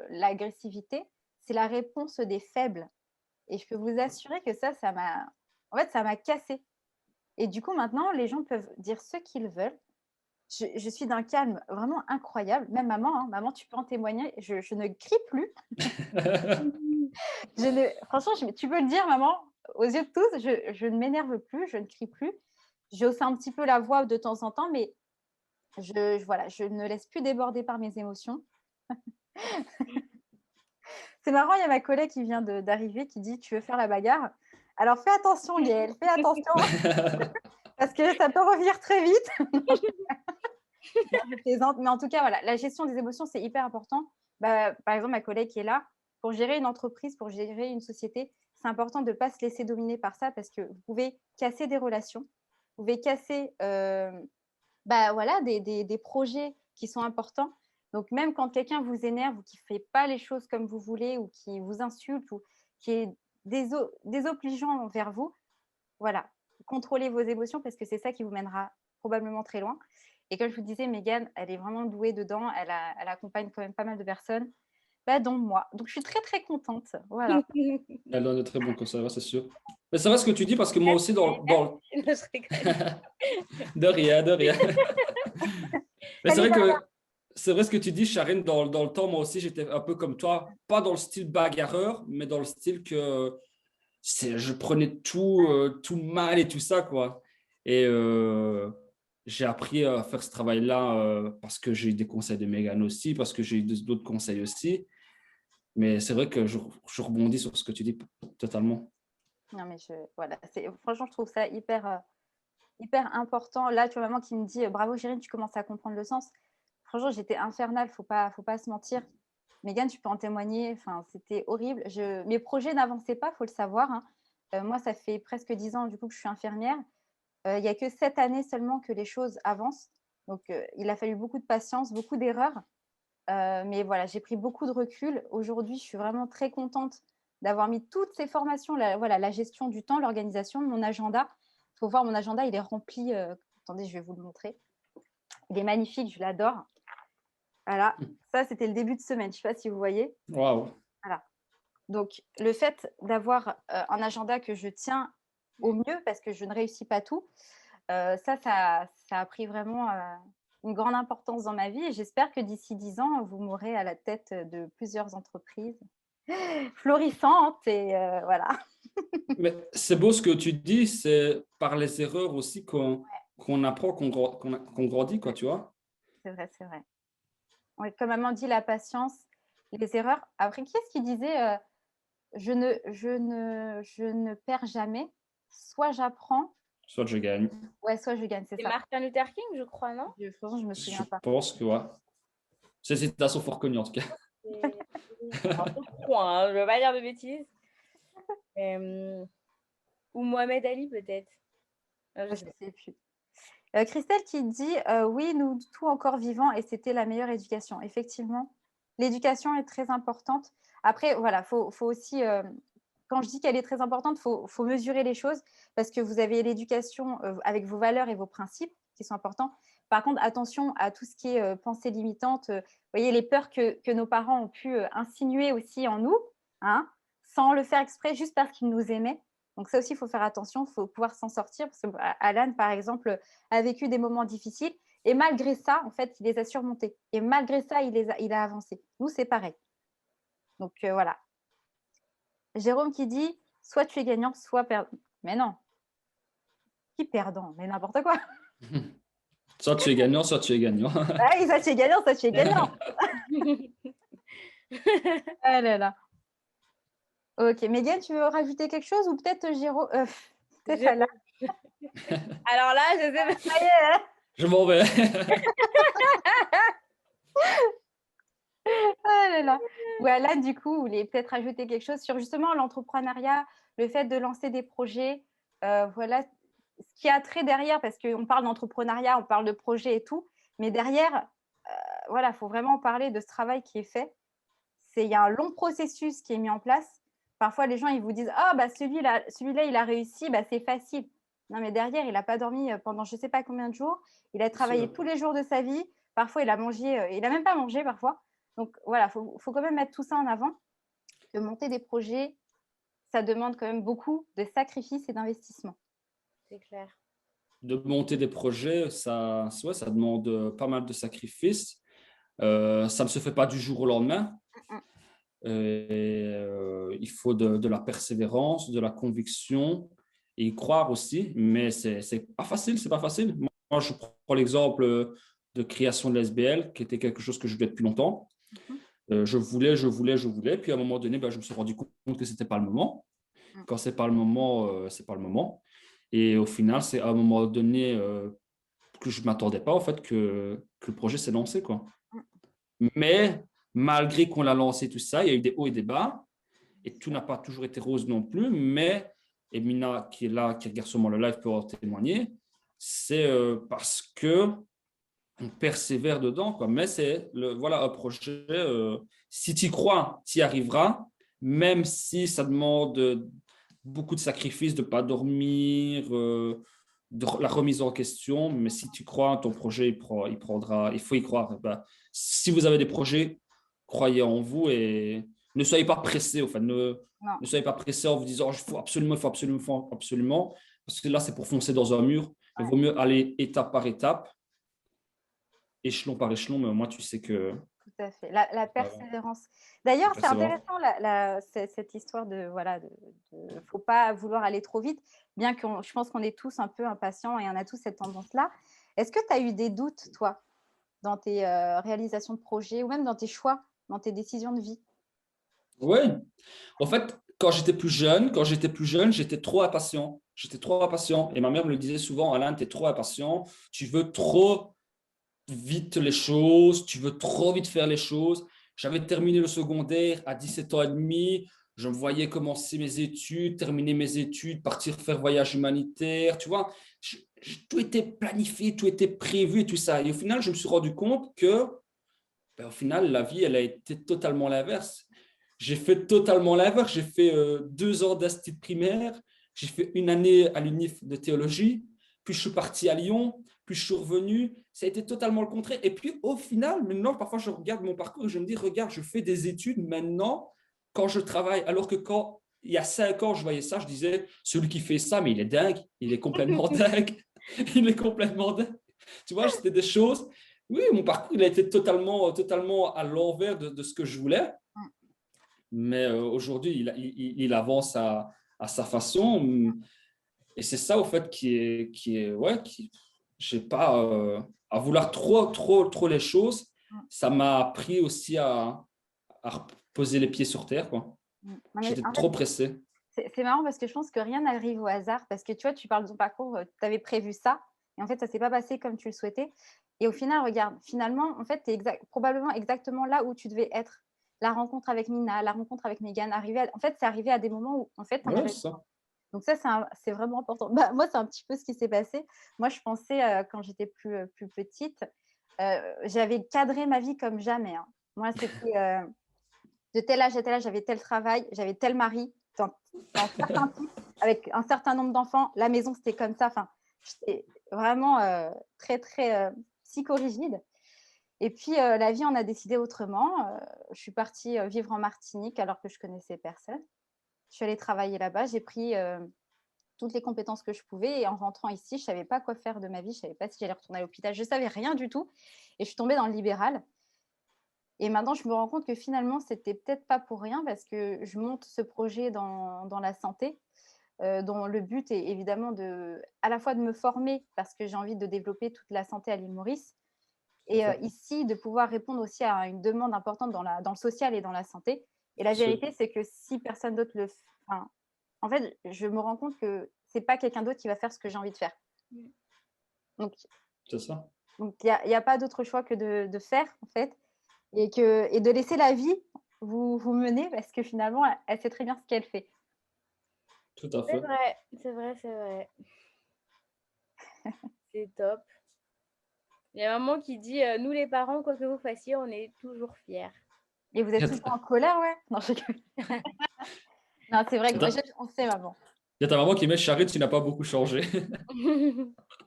l'agressivité, c'est la réponse des faibles. Et je peux vous assurer que ça m'a, en fait, ça m'a cassé. Et du coup, maintenant, les gens peuvent dire ce qu'ils veulent. Je suis d'un calme vraiment incroyable. Même maman, hein, maman, tu peux en témoigner. Je ne crie plus. Franchement, tu peux le dire, maman, aux yeux de tous, je ne m'énerve plus, je ne crie plus. Je hausse un petit peu la voix de temps en temps, mais voilà, je ne laisse plus déborder par mes émotions. C'est marrant, il y a ma collègue qui vient d'arriver qui dit: tu veux faire la bagarre? Alors fais attention, Gaëlle, fais attention, parce que ça peut revenir très vite. Non, je plaisante, mais en tout cas, voilà, la gestion des émotions, c'est hyper important. Bah, par exemple, ma collègue qui est là, pour gérer une entreprise, pour gérer une société, c'est important de ne pas se laisser dominer par ça parce que vous pouvez casser des relations, vous pouvez casser bah, voilà, des projets qui sont importants. Donc, même quand quelqu'un vous énerve ou qui ne fait pas les choses comme vous voulez ou qui vous insulte ou qui est désobligeant envers vous, voilà, contrôlez vos émotions parce que c'est ça qui vous mènera probablement très loin. Et comme je vous disais, Megan, elle est vraiment douée dedans. Elle accompagne quand même pas mal de personnes, bah, dont moi. Donc, je suis très, très contente. Voilà.
Elle en est très bon que ça va, c'est sûr. Mais c'est vrai ce que tu dis parce que moi aussi,
Je rigole.
De rien, de rien. Mais c'est
Salut,
vrai que c'est vrai ce que tu dis, Charine, dans le temps, moi aussi, j'étais un peu comme toi, pas dans le style bagarreur, mais dans le style que je prenais tout mal et tout ça, quoi. Et j'ai appris à faire ce travail-là parce que j'ai eu des conseils de Megan aussi, parce que j'ai eu d'autres conseils aussi. Mais c'est vrai que je rebondis sur ce que tu dis totalement.
Non, mais voilà, franchement, je trouve ça hyper important. Là, tu vois, maman qui me dit bravo, Chérine, tu commences à comprendre le sens. Franchement, j'étais infernale, faut pas se mentir. Mégane, tu peux en témoigner. Enfin, c'était horrible. Mes projets n'avançaient pas, faut le savoir, hein. Moi, ça fait presque 10 ans du coup que je suis infirmière. Il n'y a que 7 années seulement que les choses avancent. Donc, il a fallu beaucoup de patience, beaucoup d'erreurs. Mais voilà, j'ai pris beaucoup de recul. Aujourd'hui, je suis vraiment très contente d'avoir mis toutes ces formations, voilà, la gestion du temps, l'organisation, mon agenda. Il faut voir, mon agenda, il est rempli. Attendez, je vais vous le montrer. Il est magnifique, je l'adore. Voilà, ça, c'était le début de semaine. Je ne sais pas si vous voyez.
Waouh!
Voilà. Donc, le fait d'avoir un agenda que je tiens au mieux, parce que je ne réussis pas tout, ça a pris vraiment une grande importance dans ma vie. Et j'espère que d'ici 10 ans, vous m'aurez à la tête de plusieurs entreprises florissantes. Et voilà.
Mais c'est beau ce que tu dis, c'est par les erreurs aussi qu'on apprend, qu'on grandit, quoi, tu vois.
C'est vrai, c'est vrai. Ouais, comme maman dit, la patience, les erreurs. Après, qui est-ce qui disait je ne perds jamais, soit j'apprends,
Soit je gagne.
ouais, soit je gagne, c'est
C'est
ça.
Martin Luther King, je crois, non?
Franchement, je me
Je
souviens pas.
pense que, ouais. Ces citations fort connues, en tout cas.
Alors, je crois, hein, je ne veux pas dire de bêtises. Ou Mohamed Ali, peut-être.
Je sais plus. Christelle qui dit oui, nous tous encore vivants et c'était la meilleure éducation. Effectivement, l'éducation est très importante. Après, voilà, faut aussi, quand je dis qu'elle est très importante, faut mesurer les choses parce que vous avez l'éducation avec vos valeurs et vos principes qui sont importants. Par contre, attention à tout ce qui est pensée limitante. Vous voyez, les peurs que nos parents ont pu insinuer aussi en nous, hein, sans le faire exprès, juste parce qu'ils nous aimaient. Donc ça aussi, il faut faire attention, il faut pouvoir s'en sortir. Parce que Alan, par exemple, a vécu des moments difficiles et malgré ça, en fait, il les a surmontés. Et malgré ça, il a avancé. Nous, c'est pareil. Donc voilà. Jérôme qui dit soit tu es gagnant, soit perdant. Mais non. Qui perdant? Mais n'importe quoi.
Soit tu es gagnant, soit tu es gagnant.
Ah oui, ça tu es gagnant, ça tu es gagnant. Ah là là. Ok, Mégane, tu veux rajouter quelque chose ou peut-être Jérôme peut-être Alain.
Alors là, je sais pas.
Ça y est, hein.
Je m'en vais.
Ah là là. Ou Alain, du coup, vous voulez peut-être rajouter quelque chose sur justement l'entrepreneuriat, le fait de lancer des projets, voilà, ce qui a trait derrière, parce qu'on parle d'entrepreneuriat, on parle de projet et tout, mais derrière, voilà, il faut vraiment parler de ce travail qui est fait. Il y a un long processus qui est mis en place. parfois les gens, ils vous disent: «Ah bah celui-là, il a réussi, bah c'est facile». Non, mais derrière, il a pas dormi, pendant je sais pas combien de jours. Il a
Bien
travaillé
sûr.
tous les jours de sa vie. Parfois, il a même pas mangé parfois. Donc voilà, faut quand même mettre tout ça en avant, que monter des projets, ça demande quand même beaucoup de sacrifices et d'investissements.
C'est clair.
De monter des projets, ouais, ça demande pas mal de sacrifices. Ça ne se fait pas du jour au lendemain.
Mmh.
Il faut de la persévérance, de la conviction et y croire aussi. Mais c'est pas facile, c'est pas facile. Moi, je prends l'exemple de création de l'SBL, qui était quelque chose que je voulais depuis longtemps.
Mmh.
Je voulais. Puis à un moment donné, ben, je me suis rendu compte que c'était pas le moment.
Mmh.
Quand c'est pas le moment, c'est pas le moment. Et au final, c'est à un moment donné que je m'attendais pas, en fait, que le projet s'est lancé, quoi. Mais malgré qu'on l'a lancé, tout ça, il y a eu des hauts et des bas. Et tout n'a pas toujours été rose non plus. Mais, et Mina, qui est là, qui regarde sûrement le live, peut en témoigner, c'est parce que on persévère dedans, quoi. Mais c'est voilà, un projet, si tu y crois, tu y arriveras, même si ça demande beaucoup de sacrifices, de ne pas dormir, de la remise en question. Mais si tu crois, ton projet, il prendra, il faut y croire. Ben, si vous avez des projets, croyez en vous et ne soyez pas pressés. Enfin,
Non.
ne soyez pas pressés en vous disant, il faut absolument, il faut absolument, il faut absolument. Parce que là, c'est pour foncer dans un mur. Il
Ouais.
vaut mieux aller étape par étape, échelon par échelon, mais moi, tu sais que
Tout à fait. La persévérance. D'ailleurs, c'est
persévérance.
intéressant cette histoire de voilà, faut pas vouloir aller trop vite, bien que je pense qu'on est tous un peu impatients et on a tous cette tendance-là. Est-ce que tu as eu des doutes, toi, dans tes réalisations de projets ou même dans tes choix, dans tes décisions de vie?
Oui. En fait, quand j'étais plus jeune, j'étais trop impatient. J'étais trop impatient. Et ma mère me le disait souvent, Alain, tu es trop impatient. Tu veux trop vite les choses. Tu veux trop vite faire les choses. J'avais terminé le secondaire à 17 ans et demi. Je me voyais commencer mes études, terminer mes études, partir faire voyage humanitaire. Tu vois, tout était planifié, tout était prévu et tout ça. Et au final, je me suis rendu compte que, ben, au final, la vie, elle a été totalement l'inverse. J'ai fait totalement l'inverse. J'ai fait 2 ans d'institut primaire. J'ai fait une année à l'UNIF de théologie. Puis je suis parti à Lyon. Puis je suis revenu. Ça a été totalement le contraire. Et puis au final, maintenant, parfois, je regarde mon parcours et je me dis, regarde, je fais des études maintenant quand je travaille. Alors que quand il y a 5 ans, je voyais ça, je disais, celui qui fait ça, mais il est dingue. Il est complètement dingue. Il est complètement dingue. Tu vois, c'était des choses. Oui, mon parcours, il a été totalement à l'envers de ce que je voulais.
Mmh.
Mais aujourd'hui, il avance à sa façon. Et c'est ça, au fait, ouais, j'ai pas à vouloir trop les choses.
Mmh.
Ça m'a appris aussi à poser les pieds sur terre, quoi.
Mmh. Non, mais
J'étais
en fait,
trop pressé.
c'est marrant parce que je pense que rien n'arrive au hasard parce que tu vois, tu parles de ton parcours, tu avais prévu ça et en fait, ça s'est pas passé comme tu le souhaitais et au final, regarde, finalement, en fait, tu es probablement exactement là où tu devais être. La rencontre avec Mina, la rencontre avec Megan, en fait, c'est arrivé à des moments où en fait, tu en
Ouais,
avais
c'est ça.
donc ça, c'est vraiment important. Bah, moi, c'est un petit peu ce qui s'est passé. Moi, je pensais, quand j'étais plus petite, j'avais cadré ma vie comme jamais, hein. Moi, c'était, de tel âge à tel âge, j'avais tel travail, j'avais tel mari, dans certains types, avec un certain nombre d'enfants. La maison, c'était comme ça. Enfin, j'étais vraiment, très, très, psychorigide et puis, la vie en a décidé autrement. Je suis partie, vivre en Martinique alors que je connaissais personne. Je suis allée travailler là-bas. J'ai pris, toutes les compétences que je pouvais et en rentrant ici, je savais pas quoi faire de ma vie. Je savais pas si j'allais retourner à l'hôpital. Je savais rien du tout et je suis tombée dans le libéral et maintenant je me rends compte que finalement, c'était peut-être pas pour rien parce que je monte ce projet dans la santé, dont le but est évidemment à la fois de me former parce que j'ai envie de développer toute la santé à l'île Maurice et ici de pouvoir répondre aussi à une demande importante dans le social et dans la santé et la vérité, c'est que si personne d'autre enfin, en fait, je me rends compte que c'est pas quelqu'un d'autre qui va faire ce que j'ai envie de faire.
Mmh.
Donc
C'est ça.
il y a pas d'autre choix que de faire, en fait et de laisser la vie vous mener parce que finalement, elle sait très bien ce qu'elle fait.
Tout à
C'est
fait.
vrai, c'est vrai, c'est vrai. C'est top. Il y a maman qui dit, «Nous les parents, quoi que vous fassiez, on est toujours fiers».
Et vous êtes toujours en colère, ouais? Non, je rigole. Non, c'est vrai que moi,
Attends,
on sait, maman.
il y a ta maman qui met Charlie, tu n'as pas beaucoup changé.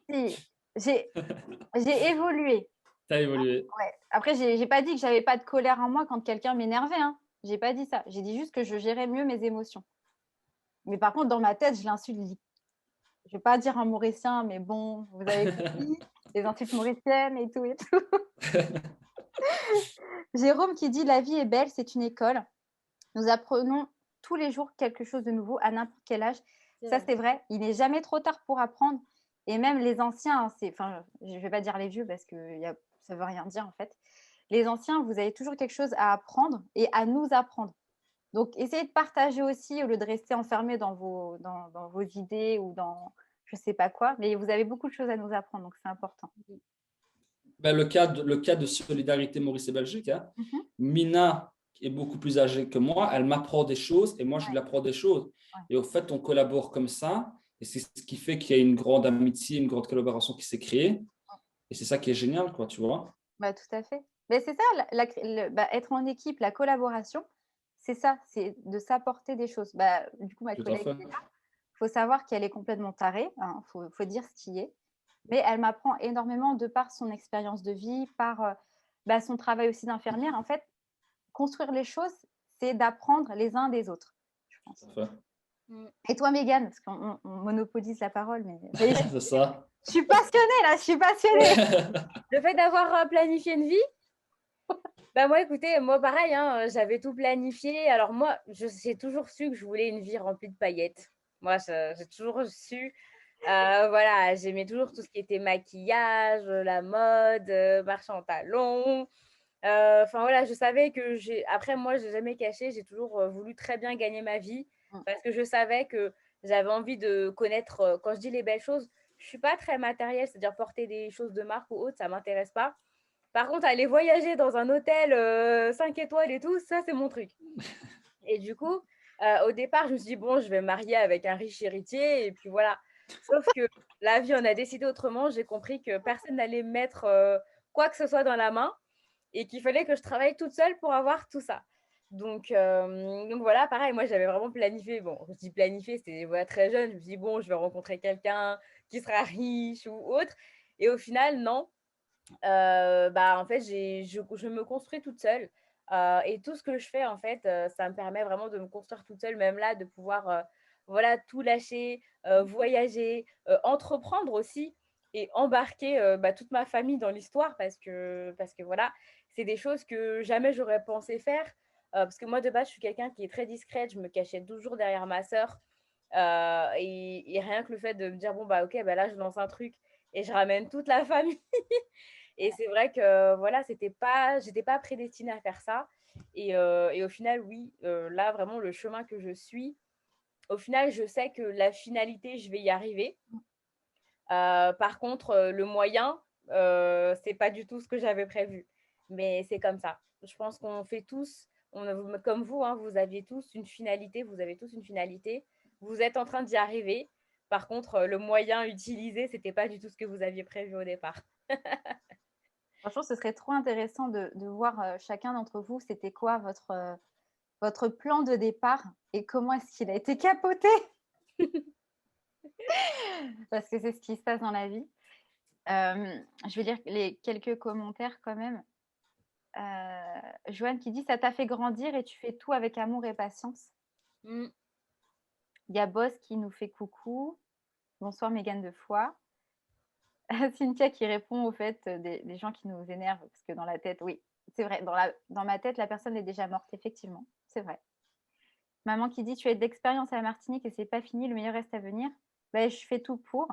Si, j'ai évolué.
Tu as évolué.
Ouais. Après, j'ai pas dit que j'avais pas de colère en moi quand quelqu'un m'énervait. Hein. J'ai pas dit ça. J'ai dit juste que je gérais mieux mes émotions. Mais par contre, dans ma tête, je l'insulte. Je vais pas dire un mauricien, mais bon, vous avez compris, les insultes mauriciennes et tout et tout. Jérôme qui dit la vie est belle, c'est une école. Nous apprenons tous les jours quelque chose de nouveau à n'importe quel âge. Ça, c'est vrai. Il n'est jamais trop tard pour apprendre. Et même les anciens, hein, enfin, je ne vais pas dire les vieux parce que ça ne veut rien dire en fait. Les anciens, vous avez toujours quelque chose à apprendre et à nous apprendre. Donc, essayez de partager aussi au lieu de rester enfermé dans vos idées ou dans je ne sais pas quoi. Mais vous avez beaucoup de choses à nous apprendre, donc c'est important.
Ben, le cas de solidarité Maurice et Belgique, hein. Mina est beaucoup plus âgée que moi, elle m'apprend des choses et moi je lui apprends des choses.
Ouais.
Et au fait, on collabore comme ça et c'est ce qui fait qu'il y a une grande amitié, une grande collaboration qui s'est créée. Et c'est ça qui est génial, quoi, tu vois.
Bah, tout à fait. Mais c'est ça, être en équipe, la collaboration, c'est ça, c'est de s'apporter des choses. Bah, du coup, ma
Tout à
collègue
fait.
est là. Il faut savoir qu'elle est complètement tarée, hein, faut dire ce qui est. Mais elle m'apprend énormément de par son expérience de vie, par son travail aussi d'infirmière. En fait, construire les choses, c'est d'apprendre les uns des autres, je pense.
Tout à fait.
Et toi, Mégane, parce qu'on monopolise la parole, mais
C'est ça.
je suis passionnée là, je suis passionnée.
Le fait d'avoir planifié une vie, bah moi, écoutez, moi pareil, hein, j'avais tout planifié. Alors moi, j'ai toujours su que je voulais une vie remplie de paillettes. Moi, j'ai toujours su. Voilà, j'aimais toujours tout ce qui était maquillage, la mode, marche en talons. Enfin voilà, je savais que Après, moi, j'ai jamais caché. J'ai toujours voulu très bien gagner ma vie parce que je savais que j'avais envie de connaître. Quand je dis les belles choses, je suis pas très matérielle, c'est-à-dire porter des choses de marque ou autre, ça m'intéresse pas. Par contre, aller voyager dans un hôtel 5 étoiles et tout, ça, c'est mon truc. Et du coup, au départ, je me suis dit, bon, je vais me marier avec un riche héritier. Et puis voilà. Sauf que la vie en a décidé autrement. J'ai compris que personne n'allait me mettre quoi que ce soit dans la main et qu'il fallait que je travaille toute seule pour avoir tout ça. Donc voilà, pareil, moi, j'avais vraiment planifié. Bon, je dis planifié, c'était voilà, très jeune. Je me suis dit, bon, je vais rencontrer quelqu'un qui sera riche ou autre. Et au final, non. En fait, je me construis toute seule. Et tout ce que je fais, en fait, ça me permet vraiment de me construire toute seule, même là, de pouvoir voilà, tout lâcher, voyager, entreprendre aussi et embarquer toute ma famille dans l'histoire parce que voilà, c'est des choses que jamais j'aurais pensé faire. Parce que moi, de base, je suis quelqu'un qui est très discrète, je me cachais toujours derrière ma sœur. Et rien que le fait de me dire, bon, bah ok, bah là, je lance un truc et je ramène toute la famille. Et c'est vrai que voilà, j'étais pas prédestinée à faire ça. Et au final, oui, là, vraiment, le chemin que je suis, au final, je sais que la finalité, je vais y arriver. Par contre, le moyen, c'est pas du tout ce que j'avais prévu. Mais c'est comme ça. Je pense qu'on fait tous, comme vous, hein, vous aviez tous une finalité, vous avez tous une finalité. Vous êtes en train d'y arriver. Par contre, le moyen utilisé, c'était pas du tout ce que vous aviez prévu au départ.
Franchement, ce serait trop intéressant de voir chacun d'entre vous, c'était quoi votre plan de départ et comment est-ce qu'il a été capoté. Parce que c'est ce qui se passe dans la vie. Je vais lire quelques commentaires quand même. Joanne qui dit « Ça t'a fait grandir et tu fais tout avec amour et patience. »
Mm.
Il y a Boss qui nous fait coucou. Bonsoir Mégane de Foix. Cynthia qui répond au fait des gens qui nous énervent, parce que dans la tête, oui, c'est vrai, dans ma tête, la personne est déjà morte, effectivement, c'est vrai. Maman qui dit, tu as de l'expérience à la Martinique et c'est pas fini, le meilleur reste à venir. Ben, je fais tout pour.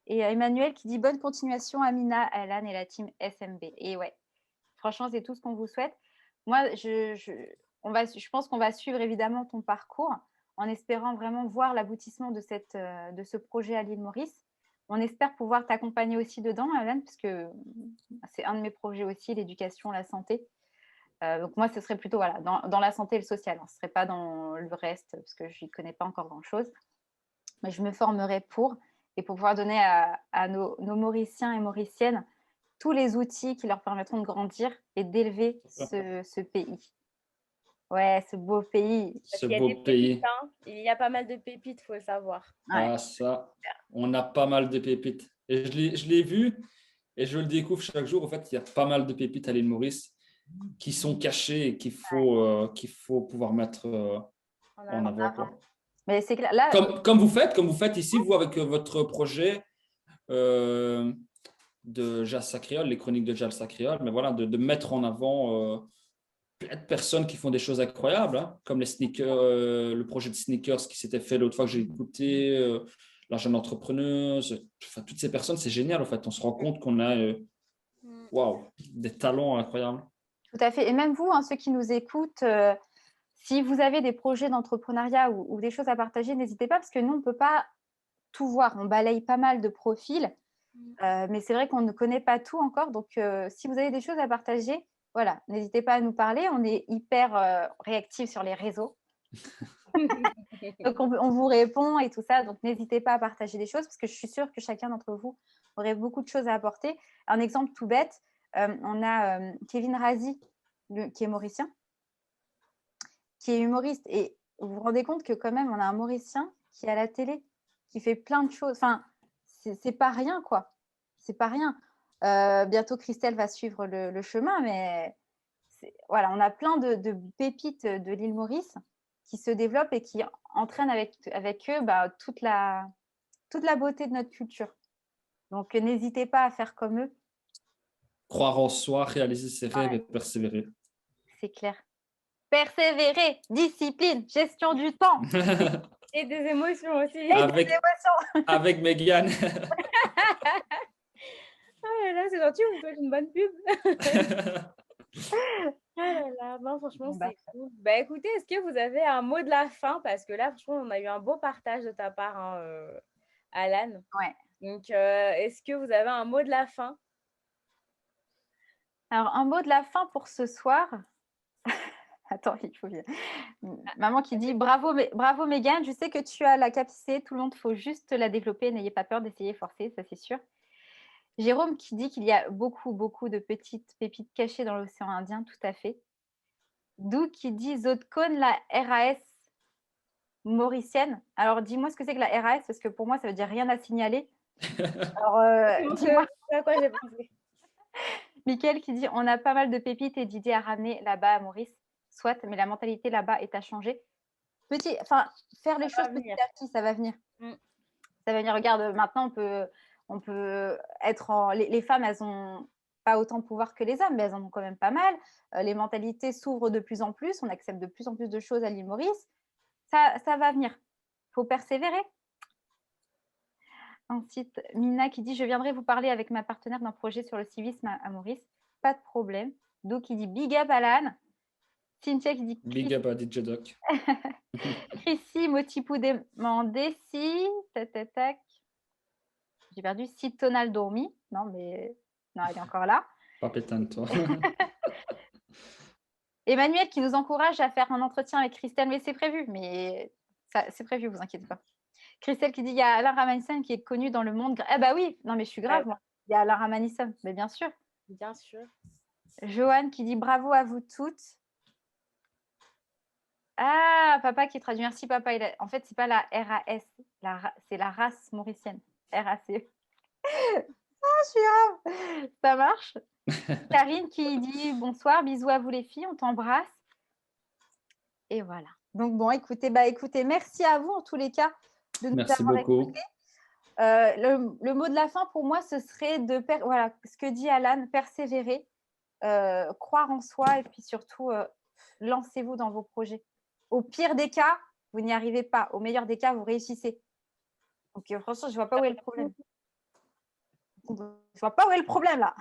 Et Emmanuel qui dit, bonne continuation, Amina, Alan et la team SMB. Et ouais, franchement, c'est tout ce qu'on vous souhaite. Moi, je pense qu'on va suivre évidemment ton parcours en espérant vraiment voir l'aboutissement de ce projet à l'île Maurice. On espère pouvoir t'accompagner aussi dedans, Alan, parce que c'est un de mes projets aussi, l'éducation, la santé. Donc moi, ce serait plutôt voilà, dans la santé et le social. Ce ne serait pas dans le reste, parce que je n'y connais pas encore grand-chose. Mais je me formerai pour pouvoir donner à nos Mauriciens et Mauriciennes tous les outils qui leur permettront de grandir et d'élever ce pays. Ouais, ce beau pays.
Parce
ce
qu'il y a des
beau
pépites,
pays.
hein. Il y a pas mal de pépites, faut le savoir.
Ouais.
Ah, ça, on a pas mal de pépites. Et je l'ai vu et je le découvre chaque jour. En fait, il y a pas mal de pépites à l'île Maurice qui sont cachées et qu'il faut pouvoir mettre
En
en
avant.
avant, quoi.
Mais c'est clair. Là,
Comme vous faites ici, vous, avec votre projet euh, de Jazz Sacréole, les chroniques de Jazz Sacréole, mais voilà, de mettre en avant plein de personnes qui font des choses incroyables, hein, comme les sneakers, le projet de sneakers qui s'était fait l'autre fois que j'ai écouté, la jeune entrepreneuse, enfin, toutes ces personnes, c'est génial, en fait. On se rend compte qu'on a
Mm.
waouh, des talents incroyables.
tout à fait. Et même vous, hein, ceux qui nous écoutent, si vous avez des projets d'entrepreneuriat ou des choses à partager, n'hésitez pas parce que nous, on ne peut pas tout voir. On balaye pas mal de profils, mais c'est vrai qu'on ne connaît pas tout encore. Donc, si vous avez des choses à partager, voilà, n'hésitez pas à nous parler. On est hyper réactifs sur les réseaux. Donc, on vous répond et tout ça. Donc, n'hésitez pas à partager des choses parce que je suis sûre que chacun d'entre vous aurait beaucoup de choses à apporter. Un exemple tout bête, on a Kevin Razi, qui est mauricien, qui est humoriste. Et vous vous rendez compte que quand même, on a un Mauricien qui est à la télé, qui fait plein de choses. Enfin, c'est pas rien, quoi. C'est pas rien. Bientôt, Christelle va suivre le chemin, mais voilà, on a plein de pépites de l'île Maurice qui se développent et qui entraînent avec eux toute la beauté de notre culture. Donc, n'hésitez pas à faire comme eux,
Croire en soi, réaliser ses rêves et persévérer.
c'est clair. Persévérer, discipline, gestion du temps.
Et des émotions aussi.
avec, avec Mégane.
Oh là là, c'est gentil, vous faites une bonne pub. Ah là là, non, franchement, c'est cool. Bah écoutez, est-ce que vous avez un mot de la fin? Parce que là, franchement, on a eu un beau partage de ta part, hein, Alan.
Ouais.
Donc, est-ce que vous avez un mot de la fin?
Alors, un mot de la fin pour ce soir. Attends, il faut bien. Maman qui dit bravo, bravo Mégane, je sais que tu as la capacité, tout le monde, il faut juste la développer, n'ayez pas peur d'essayer, forcer, ça c'est sûr. Jérôme qui dit qu'il y a beaucoup, beaucoup de petites pépites cachées dans l'océan Indien, tout à fait. Dou qui dit Zotcon, la RAS mauricienne. Alors, dis-moi ce que c'est que la RAS, parce que pour moi, ça veut dire rien à signaler. Alors, dis-moi.
À quoi j'ai pensé?
Mickaël qui dit on a pas mal de pépites et d'idées à ramener là-bas à Maurice. Soit, mais la mentalité là-bas est à changer. Faire les choses petit à petit, ça va venir. Ça va venir. Regarde, maintenant, on peut être en... Les femmes, elles ont pas autant de pouvoir que les hommes, mais elles en ont quand même pas mal. Les mentalités s'ouvrent de plus en plus. On accepte de plus en plus de choses à l'île Maurice. Ça va venir. Il faut persévérer. Ensuite, Mina qui dit je viendrai vous parler avec ma partenaire d'un projet sur le civisme à Maurice. Pas de problème. Do qui dit big up Alan. Cynthia qui dit
Big up à DJ Doc.
Chrissy Motipou demandé si tac. J'ai perdu si tonal dormi. Non, mais non, elle est encore là.
Pas pétane, toi.
Emmanuel qui nous encourage à faire un entretien avec Christelle, mais c'est prévu. Mais c'est prévu, vous inquiétez pas. Christelle qui dit il y a Alain Ramanisson qui est connu dans le monde. Ah bah oui, non mais je suis grave, moi. Il y a Alain Ramanisson, mais bien sûr.
Bien sûr.
Joanne qui dit bravo à vous toutes. Ah, papa qui traduit merci papa. En fait, c'est pas la RAS, c'est la race mauricienne. RAC. Ah, je suis grave. Ça marche. Karine qui dit bonsoir, bisous à vous les filles, on t'embrasse. Et voilà. Donc bon, écoutez, merci à vous en tous les cas de nous avoir écoutés. Le mot de la fin pour moi, ce serait voilà, ce que dit Alan, persévérer, croire en soi et puis surtout, lancez-vous dans vos projets. Au pire des cas, vous n'y arrivez pas. Au meilleur des cas, vous réussissez. Donc franchement, je ne vois pas où est le problème. Je vois pas où est le problème là.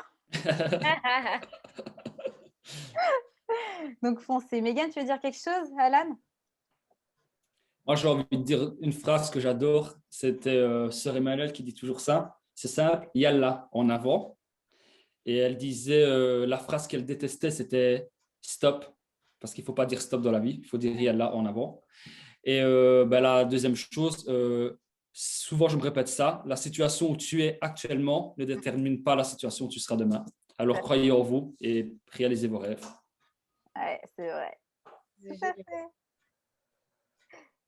Donc foncez. Mégane, tu veux dire quelque chose, Alan?
Moi, j'ai envie de dire une phrase que j'adore. C'était Sœur Emmanuel qui dit toujours ça. C'est simple, yalla, en avant. Et elle disait, la phrase qu'elle détestait, c'était stop. Parce qu'il ne faut pas dire stop dans la vie. Il faut dire yalla, en avant. Et la deuxième chose, souvent je me répète ça, la situation où tu es actuellement ne détermine pas la situation où tu seras demain. Alors croyez en vous et réalisez vos rêves.
Ouais, c'est vrai.
C'est
Tout à
génial.
fait.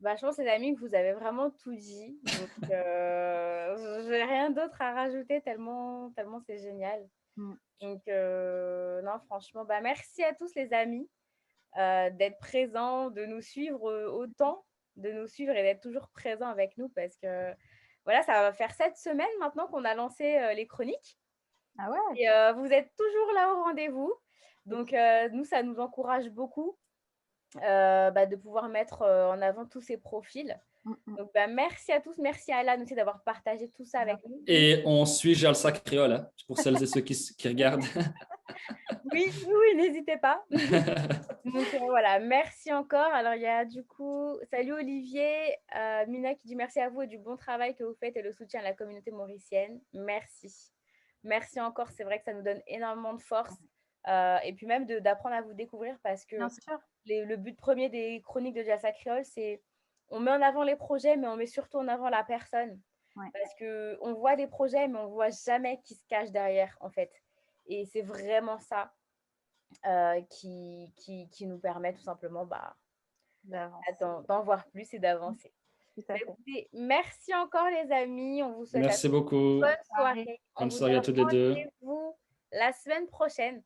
Bah, je pense, les amis, que vous avez vraiment tout dit. Donc, j'ai rien d'autre à rajouter tellement c'est génial.
Mm.
Donc, non, franchement, bah, merci à tous les amis d'être présents, de nous suivre autant, de nous suivre et d'être toujours présents avec nous parce que voilà, ça va faire 7 semaines maintenant qu'on a lancé les chroniques.
Ah ouais,
Et vous êtes toujours là au rendez-vous. Donc, nous, ça nous encourage beaucoup bah, de pouvoir mettre en avant tous ces profils. Donc, bah, merci à tous. Merci à Alan aussi d'avoir partagé tout ça avec nous.
Et on suit Jalsa Créole, hein, pour celles et ceux qui regardent.
Oui, oui, n'hésitez pas. Donc, voilà, merci encore. Alors, il y a du coup, salut Olivier, Mina qui dit merci à vous et du bon travail que vous faites et le soutien à la communauté mauricienne. Merci. Merci encore. C'est vrai que ça nous donne énormément de force. Et puis même d'apprendre à vous découvrir parce que
bien sûr.
le but premier des chroniques de Jalsa Créole, c'est on met en avant les projets, mais on met surtout en avant la personne.
Ouais.
Parce qu'on voit des projets, mais on ne voit jamais qui se cache derrière, en fait. Et c'est vraiment ça qui nous permet tout simplement d'en voir plus et d'avancer.
Tout à fait.
Écoutez, merci encore les amis. On vous souhaite à
Merci
tous une
beaucoup.
bonne soirée. On
Bonne
vous
soirée à
donne
toutes les deux.
rendez-vous la semaine prochaine.